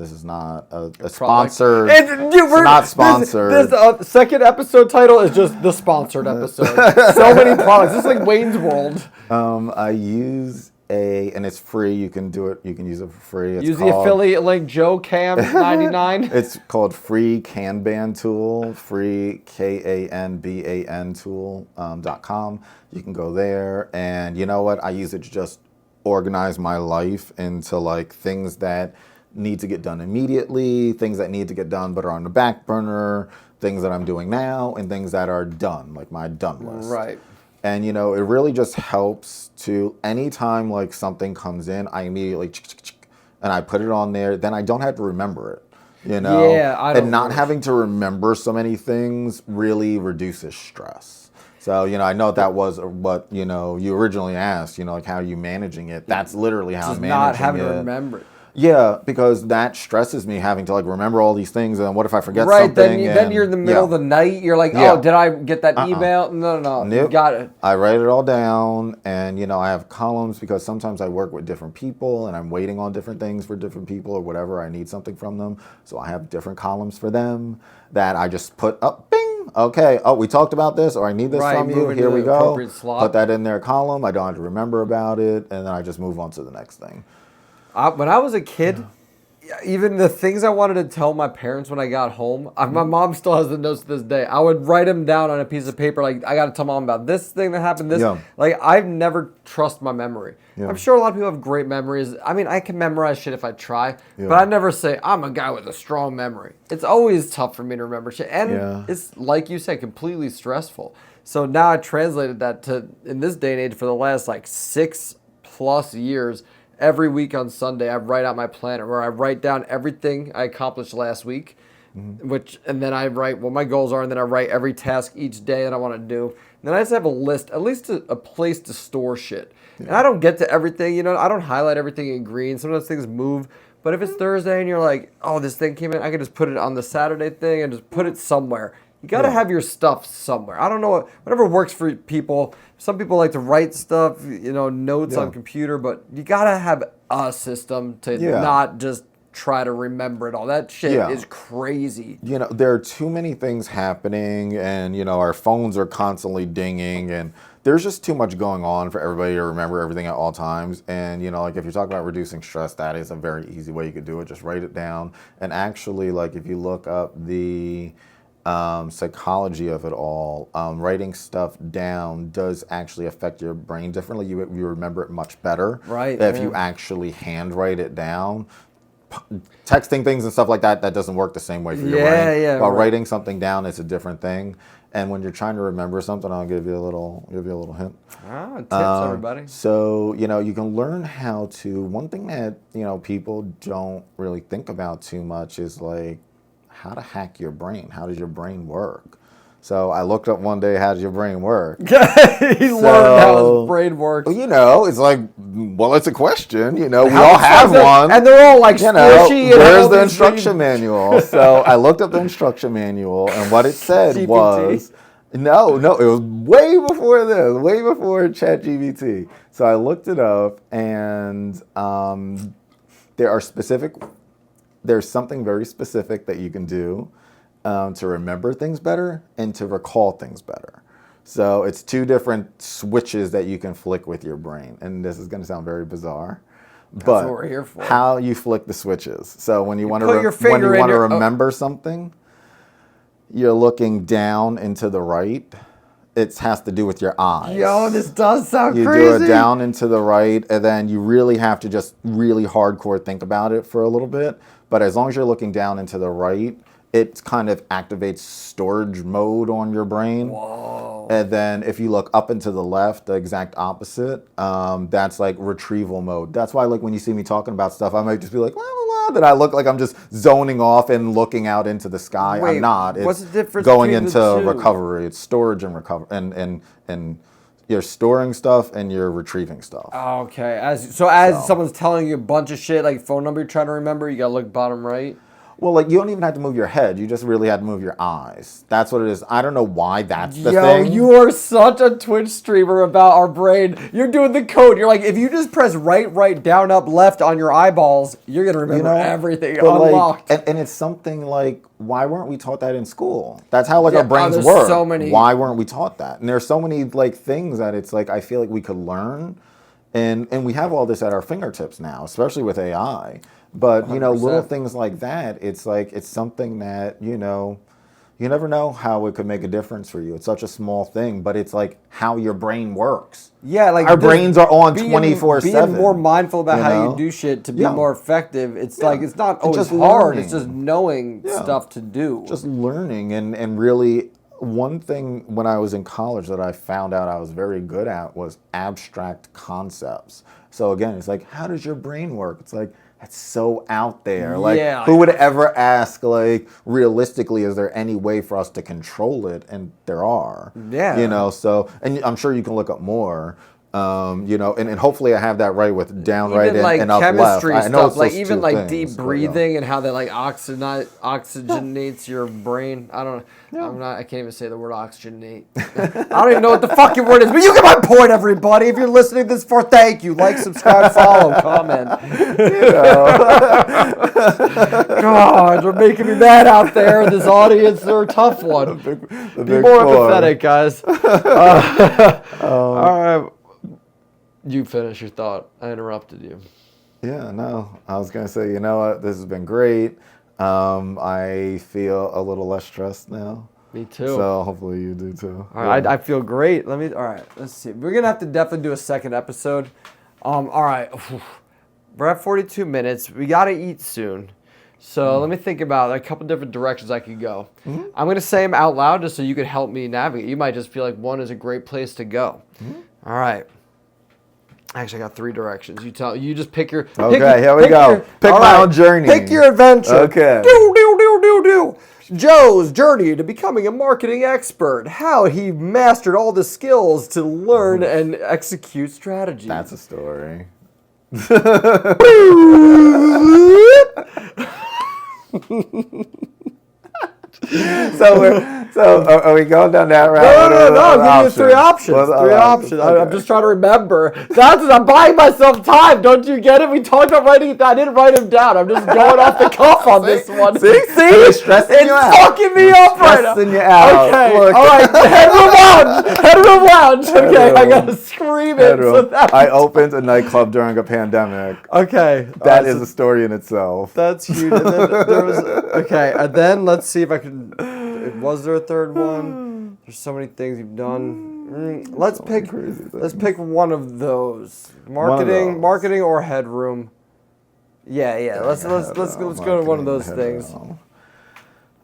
sponsored. It's not sponsored. This second episode title is just the sponsored episode. So many products. This is like Wayne's World. I use and it's free. You can do it. You can use it for free. It's Use the affiliate link JoeCam99. It's called Free Kanban Tool. Free KANBAN tool.com. You can go there, and you know what? I use it to just organize my life into like things that need to get done immediately, things that need to get done but are on the back burner, things that I'm doing now, and things that are done, like my done list. Right. And you know, it really just helps to, anytime like something comes in, I immediately and I put it on there, then I don't have to remember it. You know? Yeah, I don't and not wish. having to remember so many things really reduces stress. So, you know, I know that was what, you know, you originally asked, you know, like how are you managing it? That's literally how Just I'm managing not having it. to remember it. Yeah, because that stresses me, having to like remember all these things, and what if I forget Right, something? then you're in the middle of the night. You're like, oh, did I get that email? No. Nope. You got it. I write it all down, and you know, I have columns because sometimes I work with different people, and I'm waiting on different things for different people or whatever. I need something from them, so I have different columns for them that I just put up. Bing. Okay. Oh, we talked about this, or I need this from you. move into Here we the go. appropriate slot. Put that in their column. I don't have to remember about it, and then I just move on to the next thing. When I was a kid, even the things I wanted to tell my parents when I got home, my mom still has the notes to this day. I would write them down on a piece of paper, like, I got to tell mom about this thing that happened, this. Yeah. Like, I've never trust my memory. Yeah. I'm sure a lot of people have great memories. I mean, I can memorize shit if I try, but I never say, I'm a guy with a strong memory. It's always tough for me to remember shit. And it's, like you said, completely stressful. So now I translated that to, in this day and age, for the last, like, 6+ years, every week on Sunday, I write out my planner where I write down everything I accomplished last week, and then I write what my goals are, and then I write every task each day that I want to do. And then I just have a list, at least a place to store shit. And I don't get to everything, you know, I don't highlight everything in green. Sometimes things move. But if it's Thursday and you're like, oh, this thing came in, I can just put it on the Saturday thing and just put it somewhere. You got to have your stuff somewhere. I don't know, whatever works for people. Some people like to write stuff, you know, notes on computer, but you got to have a system to not just try to remember it all. That shit is crazy. You know, there are too many things happening, and, you know, our phones are constantly dinging, and there's just too much going on for everybody to remember everything at all times. And, you know, like if you're talking about reducing stress, that is a very easy way you could do it. Just write it down. And actually, like if you look up the psychology of it all, writing stuff down does actually affect your brain differently. You remember it much better Right, if yeah. you actually handwrite it down. Texting things and stuff like that doesn't work the same way for your brain. Yeah, While right. writing something down is a different thing. And when you're trying to remember something, I'll give you a little hint. Tips, everybody. So, you can learn how to, one thing that, people don't really think about too much is like how to hack your brain. How does your brain work? So I looked up one day, how does your brain work? He learned how his brain works. It's like, well, it's a question, we all have one. And they're all like squishy. And where's all the these instruction manual? So I looked up the instruction manual, and what it said GPT. was, no, it was way before this, way before ChatGPT. So I looked it up, and there's something very specific that you can do to remember things better and to recall things better. So it's two different switches that you can flick with your brain. And this is going to sound very bizarre, but what we're here for. How you flick the switches. So when you want put your finger in to your- remember something, you're looking down and to the right. It has to do with your eyes. Yo, this does sound You crazy. do it down and to the right, and then you really have to just really hardcore think about it for a little bit. But as long as you're looking down and to the right, it kind of activates storage mode on your brain. Whoa. And then if you look up and to the left, the exact opposite, that's like retrieval mode. That's why, like, when you see me talking about stuff, I might just be like, la, la, la, that I look like I'm just zoning off and looking out into the sky. Wait, I'm not. It's what's the difference going between into the two? recovery. It's storage and recovery. And you're storing stuff and you're retrieving stuff. Okay. As someone's telling you a bunch of shit, like phone number you're trying to remember, you gotta look bottom right. Well, like, you don't even have to move your head. You just really have to move your eyes. That's what it is. I don't know why that's the Yo, thing. you are such a Twitch streamer about our brain. You're doing the code. You're like, if you just press right, down, up, left on your eyeballs, you're going to remember everything but unlocked. Like, and it's something like, why weren't we taught that in school? That's how, like, our brains there's work. so many- Why weren't we taught that? And there's so many, like, things that it's like, I feel like we could learn. And we have all this at our fingertips now, especially with AI. But, 100%. little things like that, it's like, it's something that, you never know how it could make a difference for you. It's such a small thing, but it's like how your brain works. Yeah, like our brains are on being 24/7. Being more mindful about how know? you do shit to be Yeah. more effective. It's like, it's not always just hard. learning. It's just knowing Yeah. stuff to do. Just learning and really, one thing when I was in college that I found out I was very good at was abstract concepts. So again, it's like, how does your brain work? It's like, that's so out there. Like, Yeah. who would ever ask, like, realistically, is there any way for us to control it? And there are. Yeah. So, and I'm sure you can look up more. And hopefully I have that right with down, right, Even like and up, chemistry left. I know stuff, it's like those even two like things, deep but, breathing and how that like oxygenates your brain. I don't know. I can't even say the word oxygenate. I don't even know what the fucking word is, but you get my point, everybody. If you're listening this far, thank you. Like, subscribe, follow, comment. God, they're making me mad out there. This audience, they're a tough one. Be more empathetic, guys. All right. You finish your thought. I interrupted you. Yeah, no. I was gonna say, you know what? This has been great. I feel a little less stressed now. Me too. So hopefully you do too. All right, I feel great. All right, let's see. We're gonna have to definitely do a second episode. All right, we're at 42 minutes. We gotta eat soon. So let me think about a couple different directions I could go. I'm gonna say them out loud just so you could help me navigate. You might just feel like one is a great place to go. All right. Actually, I got 3 directions. You just pick your. Okay, here we go. Pick my own journey. Pick your adventure. Okay. Do. Joe's journey to becoming a marketing expert. How he mastered all the skills to learn and execute strategies. That's a story. So are we going down that route? No. I'll give you 3 options. Okay. I'm just trying to remember. I'm buying myself time. Don't you get it? We talked about writing it down. I didn't write them down. I'm just going off the cuff on this one. See? It's stressing you out. fucking me up right now. Stressing you out. Okay. Look. All right. Headroom lounge. Okay. I gotta scream it. So that I opened a nightclub during a pandemic. Okay. That is a story in itself. That's huge. And then there was and then let's see if I can. Was there a third one? There's so many things you've done. Let's pick one of those. Marketing or headroom. Yeah. Let's go to one of those things.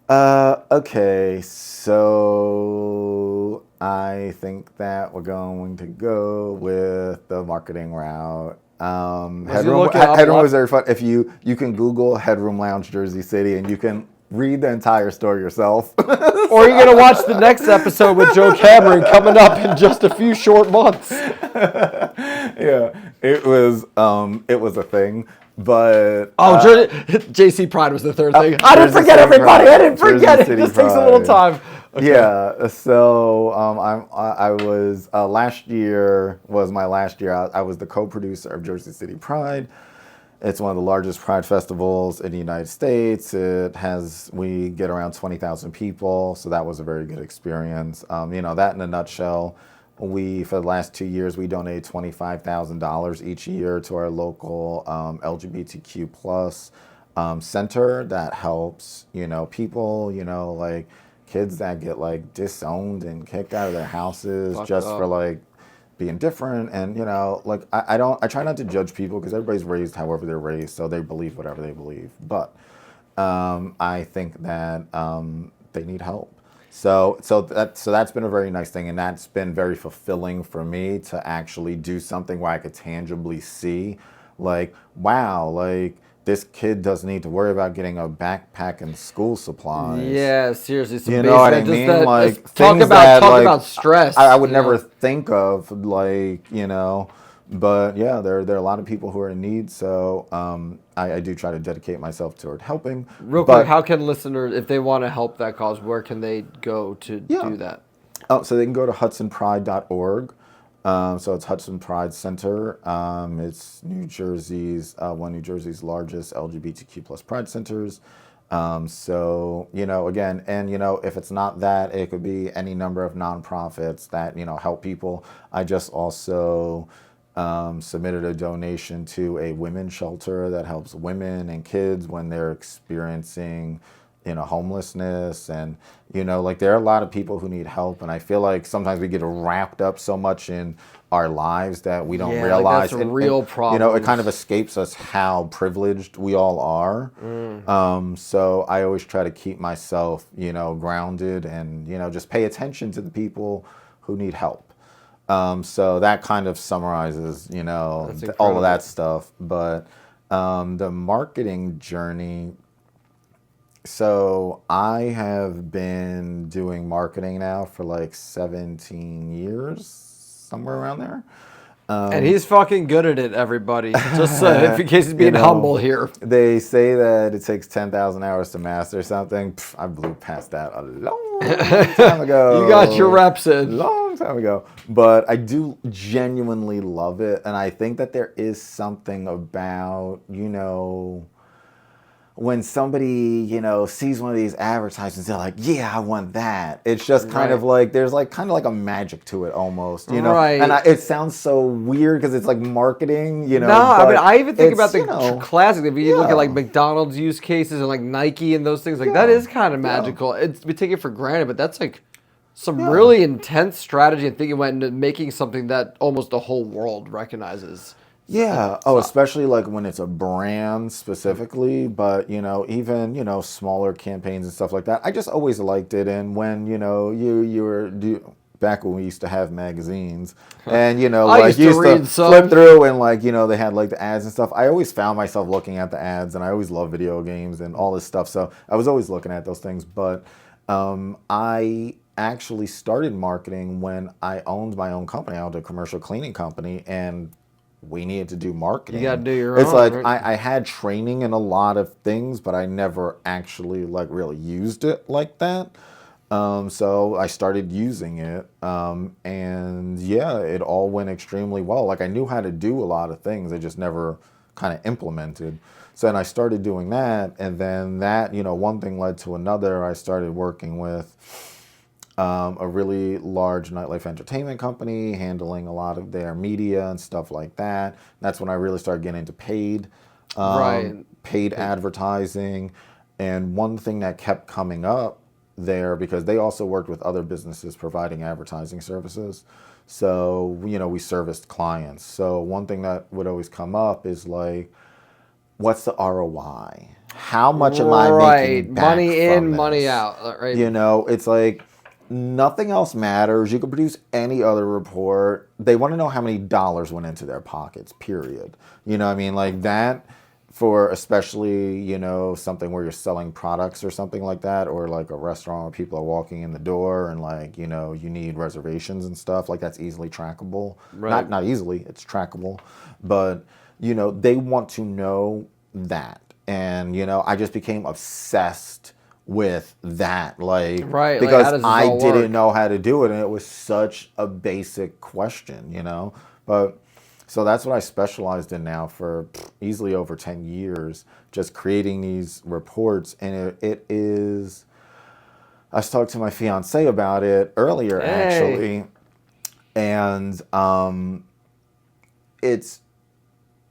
Okay, so I think that we're going to go with the marketing route. Headroom was very fun. If you can Google Headroom Lounge Jersey City and you can read the entire story yourself. Or you're gonna watch the next episode with Joe Cameron coming up in just a few short months. Yeah, it was a thing. But JC Pride was the third thing. I didn't forget everybody. I didn't forget it. It just takes a little time. Okay. Yeah. So I was last year was my last year. I was the co-producer of Jersey City Pride. It's one of the largest Pride festivals in the United States. We get around 20,000 people, so that was a very good experience. That in a nutshell. For the last 2 years, we donated $25,000 each year to our local LGBTQ plus center that helps, people, like kids that get like disowned and kicked out of their houses for being different. And, I try not to judge people because everybody's raised however they're raised, so they believe whatever they believe. But I think that they need help. So that's been a very nice thing, and that's been very fulfilling for me to actually do something where I could tangibly see, this kid doesn't need to worry about getting a backpack and school supplies. Yeah, seriously. You know what I mean? Talk about stress. I would never think of, but yeah, there are a lot of people who are in need, so I do try to dedicate myself toward helping. Real quick, how can listeners, if they want to help that cause, where can they go to do that? So they can go to hudsonpride.org. So it's Hudson Pride Center. It's New Jersey's one of New Jersey's largest LGBTQ plus Pride centers. Again, if it's not that, it could be any number of nonprofits that help people. I just also submitted a donation to a women's shelter that helps women and kids when they're experiencing homelessness, and there are a lot of people who need help, and I feel like sometimes we get wrapped up so much in our lives that we don't realize that's a real problem. It kind of escapes us how privileged we all are. So I always try to keep myself grounded and just pay attention to the people who need help. So that kind of summarizes all of that stuff. But the marketing journey. So I have been doing marketing now for 17 years, somewhere around there. And he's fucking good at it, everybody. Just in case he's being humble here. They say that it takes 10,000 hours to master something. I blew past that a long time ago. You got your reps in. Long time ago. But I do genuinely love it. And I think that there is something about, when somebody, sees one of these advertisements, they're like, yeah, I want that. It's just kind of there's kind of a magic to it almost, Right. And it sounds so weird because it's marketing, No, I even think about the classic. If you look at McDonald's use cases and Nike and those things, that is kind of magical. We take it for granted, but that's some really intense strategy and thinking went into making something that almost the whole world recognizes. Yeah. Especially when it's a brand specifically, but even smaller campaigns and stuff like that. I just always liked it, and when you were back when we used to have magazines, and you used to flip through and they had the ads and stuff. I always found myself looking at the ads, and I always loved video games and all this stuff, so I was always looking at those things. But I actually started marketing when I owned my own company. I owned a commercial cleaning company, and we needed to do marketing. You got to do your own. It's I had training in a lot of things, but I never actually really used it like that. So I started using it, and it all went extremely well. I knew how to do a lot of things, I just never kind of implemented. So then I started doing that, and then that, one thing led to another. I started working with a really large nightlife entertainment company, handling a lot of their media and stuff like that. That's when I really started getting into paid advertising. And one thing that kept coming up there because they also worked with other businesses providing advertising services. So, we serviced clients. So one thing that would always come up is like, what's the ROI? How much am I making back money in, from money this? out, right? It's like nothing else matters. You could produce any other report. They want to know how many dollars went into their pockets, period. You know what I mean? Like that for especially, something where you're selling products or something like that, or like a restaurant where people are walking in the door and like, you need reservations and stuff, like that's easily trackable. Right. Not easily, it's trackable. But, they want to know that. And, I just became obsessed with that, like, Right, like, because how does this I all didn't work? know how to do it, and it was such a basic question, But so that's what I specialized in now for easily over 10 years, just creating these reports, and it is. I was talking to my fiance about it earlier, Hey. actually, and it's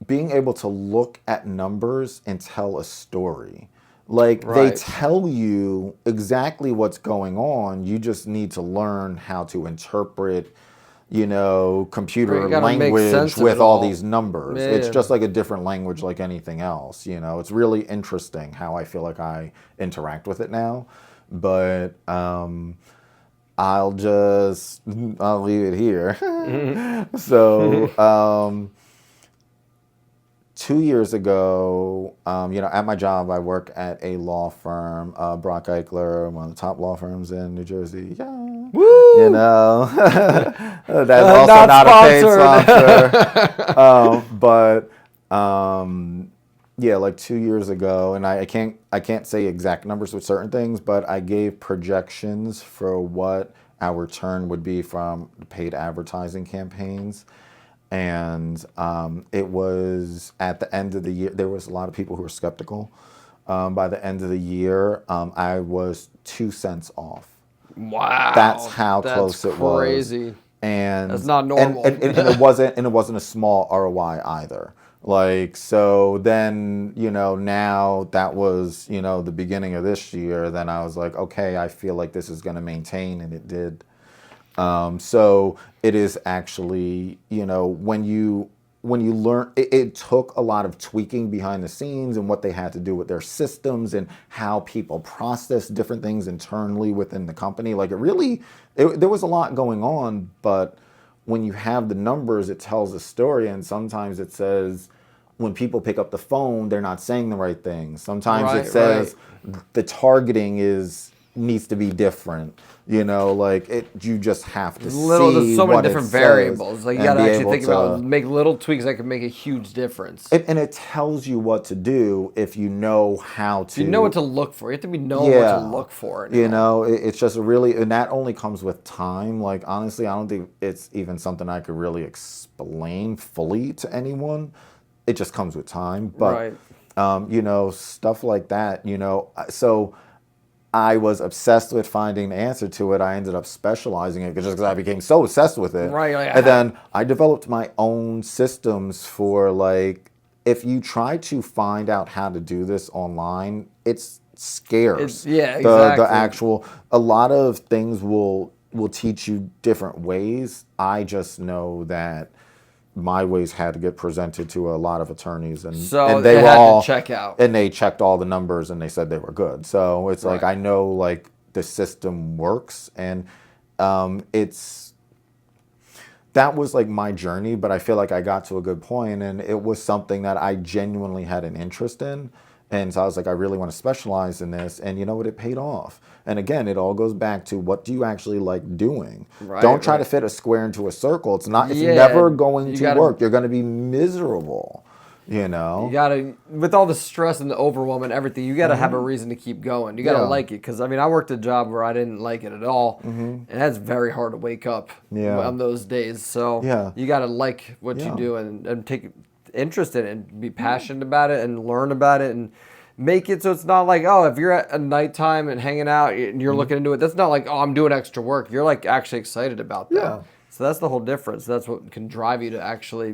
being able to look at numbers and tell a story. Like they Right. tell you exactly what's going on. You just need to learn how to interpret, computer You gotta make language sense of with it all all. these numbers. Yeah. It's just like a different language like anything else. It's really interesting how I feel like I interact with it now. But I'll leave it here. So 2 years ago, at my job, I work at a law firm, Brach, Eichler, one of the top law firms in New Jersey. Yeah. Woo! That's also not a paid sponsor. Yeah, like 2 years ago, and I can't say exact numbers with certain things, but I gave projections for what our return would be from paid advertising campaigns. And it was at the end of the year, there was a lot of people who were skeptical. By the end of the year, I was 2 cents off. Wow. That's how close it was. Crazy. And That's not normal. And it wasn't a small ROI either. Like, so then, now that was, the beginning of this year, then I was like, okay, I feel like this is going to maintain, and it did. So it is actually, when you learn, it took a lot of tweaking behind the scenes and what they had to do with their systems and how people process different things internally within the company. Like there was a lot going on, but when you have the numbers, it tells a story. And sometimes it says, when people pick up the phone, they're not saying the right things. Sometimes it says the targeting needs to be different. You just have to see There's so many what different it variables. says Like you and gotta be actually able think to- about make little tweaks that can make a huge difference. And it tells you what to do if you know how to. You know what to look for. You have to know what to look for. It's just and that only comes with time. Like, honestly, I don't think it's even something I could really explain fully to anyone. It just comes with time. But, stuff like that, so I was obsessed with finding the answer to it. I ended up specializing it just because I became so obsessed with it. Right. And then I developed my own systems for, like, if you try to find out how to do this online, it's scarce. Exactly. A lot of things will teach you different ways. I just know that my ways had to get presented to a lot of attorneys, and they were had all to check out, and they checked all the numbers, and they said they were good. So it's like I know, like, the system works, and that was like my journey. But I feel like I got to a good point, and it was something that I genuinely had an interest in. And so I was like, I really want to specialize in this. And you know what? It paid off. And again, it all goes back to, what do you actually like doing? Don't try to fit a square into a circle. It's never going to work. You're going to be miserable, You gotta, with all the stress and the overwhelm and everything, you gotta have a reason to keep going. You gotta like it. Because, I worked a job where I didn't like it at all. And that's very hard to wake up on those days. So you gotta like what you do and take interest in it and be passionate about it and learn about it and make it so it's not like, oh, if you're at a nighttime and hanging out and you're looking into it, that's not like, oh, I'm doing extra work. You're like actually excited about that. So that's the whole difference. That's what can drive you to actually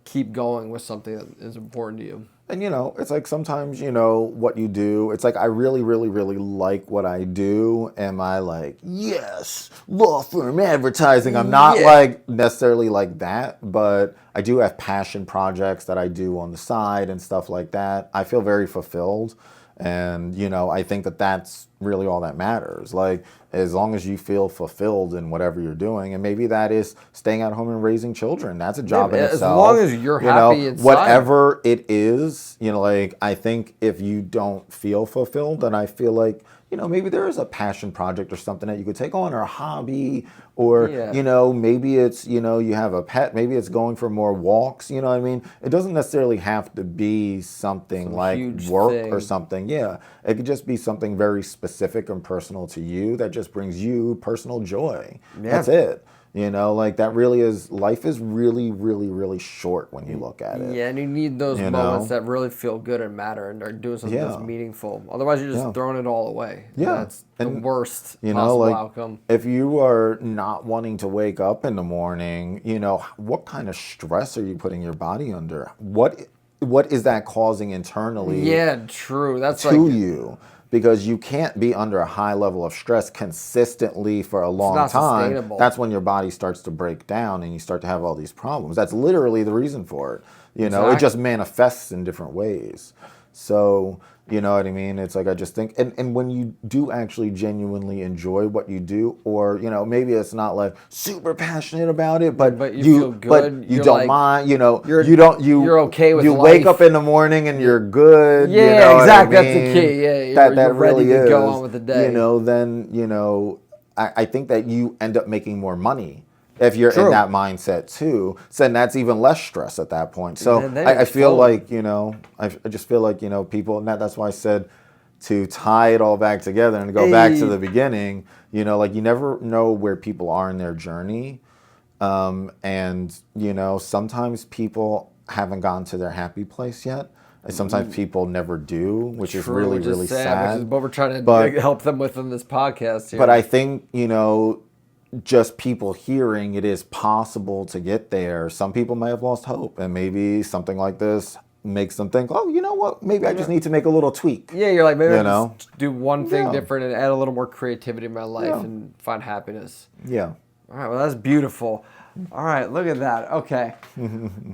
keep going with something that is important to you. And, it's like sometimes, what you do, it's like I really, really, really like what I do. Am I like, yes, law firm advertising? I'm not like necessarily like that, but I do have passion projects that I do on the side and stuff like that. I feel very fulfilled. And, I think that that's really all that matters. Like, as long as you feel fulfilled in whatever you're doing, and maybe that is staying at home and raising children. That's a job in itself. As long as you're happy inside. Whatever it is, like, I think if you don't feel fulfilled, then I feel like, maybe there is a passion project or something that you could take on, or a hobby, or, maybe it's, you have a pet, maybe it's going for more walks, you know what I mean? It doesn't necessarily have to be something like work or something. Yeah, it could just be something very specific and personal to you that just brings you personal joy. Yeah. That's it. Like that really is, life is really, really, really short when you look at it. Yeah, and you need those moments that really feel good and matter and are doing something that's meaningful. Otherwise, you're just throwing it all away. Yeah. That's the worst possible outcome. If you are not wanting to wake up in the morning, what kind of stress are you putting your body under? What is that causing internally? Yeah, true. That's to you. Because you can't be under a high level of stress consistently for a long time. That's when your body starts to break down and you start to have all these problems. That's literally the reason for it. It just manifests in different ways. So, you know what I mean? It's like, I just think, and when you do actually genuinely enjoy what you do, or, maybe it's not like super passionate about it, but you feel good. But you don't mind, you're okay with you life. wake up in the morning and you're good. Yeah, exactly. I mean? That's the key. Yeah, that ready really to is, go on with the day. Then, I think that you end up making more money if you're in that mindset too. So then that's even less stress at that point. So I feel like, I just feel like, people, and that's why I said to tie it all back together and go back to the beginning, like you never know where people are in their journey. And, sometimes people haven't gotten to their happy place yet. And sometimes people never do, which is really, really sad. Which is what we're trying to help them with in this podcast here. But I think, just people hearing it is possible to get there. Some people may have lost hope, and maybe something like this makes them think, oh, you know what? Maybe I just need to make a little tweak. Yeah, you're like, maybe I just do one thing different and add a little more creativity in my life and find happiness. Yeah. All right, well, that's beautiful. All right, look at that. Okay.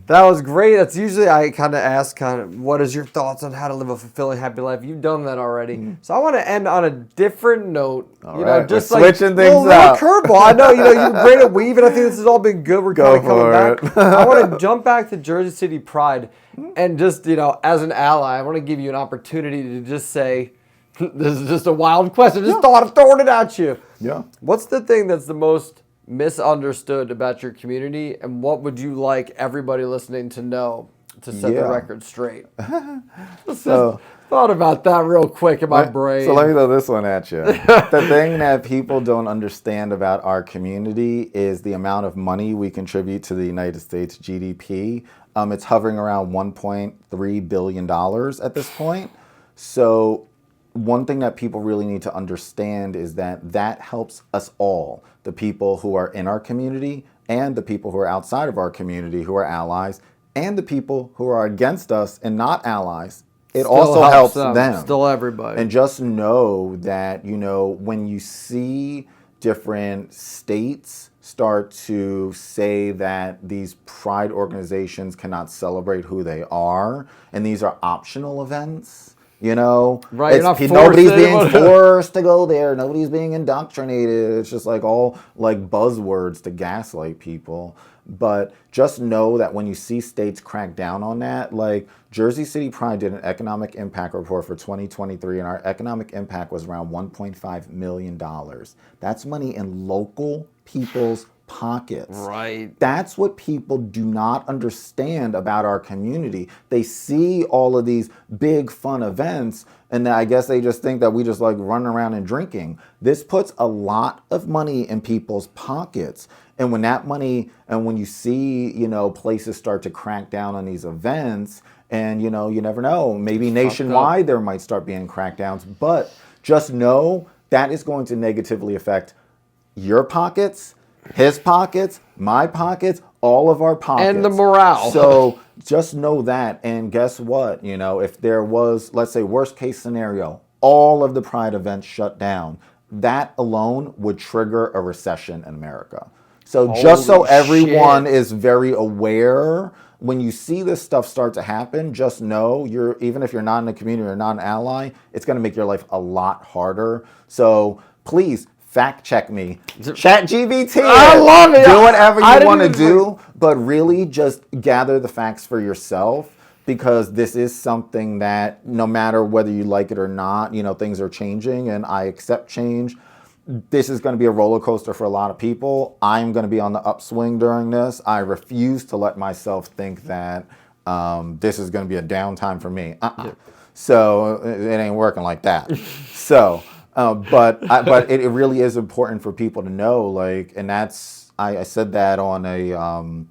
That was great. That's usually I kind of ask what is your thoughts on how to live a fulfilling, happy life? You've done that already. So I want to end on a different note. All right. Just We're like switching things up. Curveball. I know, you're great at weaving. I think this has all been good. We're kind of coming back. I want to jump back to Jersey City Pride and just, as an ally, I want to give you an opportunity to just say, this is just a wild question. Just thought of throwing it at you. Yeah. What's the thing that's the most misunderstood about your community, and what would you like everybody listening to know to set the record straight? So thought about that real quick in my brain. So let me throw this one at you. The thing that people don't understand about our community is the amount of money we contribute to the United States GDP. It's hovering around $1.3 billion at this point. So one thing that people really need to understand is that helps us all, the people who are in our community and the people who are outside of our community who are allies, and the people who are against us and not allies. It still also helps them. Still everybody. And just know that, when you see different states start to say that these pride organizations cannot celebrate who they are, and these are optional events, right? Nobody's being forced to go there. Nobody's being indoctrinated. It's just like all like buzzwords to gaslight people. But just know that when you see states crack down on that, like Jersey City Pride did an economic impact report for 2023, and our economic impact was around $1.5 million. That's money in local people's pockets. Right. That's what people do not understand about our community. They see all of these big fun events, and I guess they just think that we just like running around and drinking. This puts a lot of money in people's pockets. And when that money, and when you see, places start to crack down on these events, and, you never know, maybe nationwide there might start being crackdowns, but just know that is going to negatively affect your pockets, his pockets, my pockets, all of our pockets. And the morale. So just know that. And guess what? You know, if there was, let's say, worst case scenario, all of the Pride events shut down, that alone would trigger a recession in America. So just so Holy everyone shit. is very aware, when you see this stuff start to happen, just know even if you're not in the community or not an ally, it's going to make your life a lot harder. So please fact check me. ChatGPT. I love it. Do whatever I you didn't want to even- do, but really just gather the facts for yourself, because this is something that no matter whether you like it or not, you know, things are changing, and I accept change. This is going to be a roller coaster for a lot of people. I'm going to be on the upswing during this. I refuse to let myself think that this is going to be a downtime for me. So it ain't working like that. So, but it really is important for people to know, like, and that's, I said that on a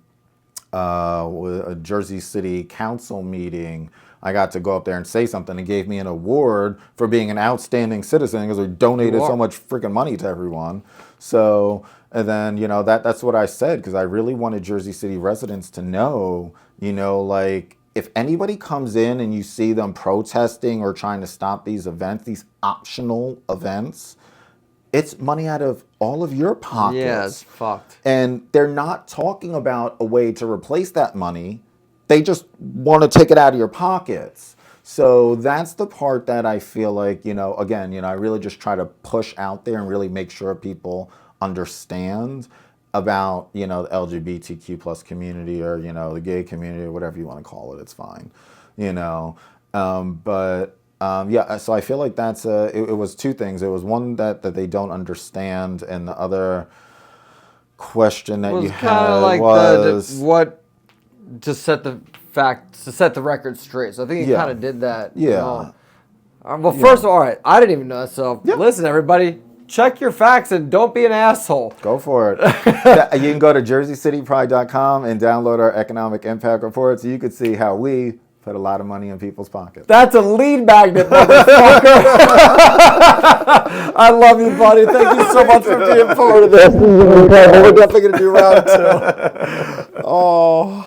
Jersey City Council meeting. I got to go up there and say something, and gave me an award for being an outstanding citizen because we donated so much freaking money to everyone. So, and then, you know, that's what I said, because I really wanted Jersey City residents to know, you know, like, if anybody comes in and you see them protesting or trying to stop these events, these optional events, it's money out of all of your pockets. Yeah, it's fucked. And they're not talking about a way to replace that money. They just want to take it out of your pockets. So that's the part that I feel like, you know, again, you know, I really just try to push out there and really make sure people understand about, you know, the LGBTQ plus community, or, you know, the gay community, or whatever you want to call it. It's fine, you know. Yeah, so I feel like that's it was two things. It was one that they don't understand, and the other question that you had like was to set the record straight. So I think he kind of did that. Yeah. Well, first of all, right, I didn't even know that. So listen, everybody, check your facts and don't be an asshole. Go for it. You can go to jerseycitypride.com and download our economic impact report, so you could see how we put a lot of money in people's pockets. That's a lead magnet, motherfucker. I love you, buddy. Thank you so much for being part of this. We're definitely going to do round two. Oh.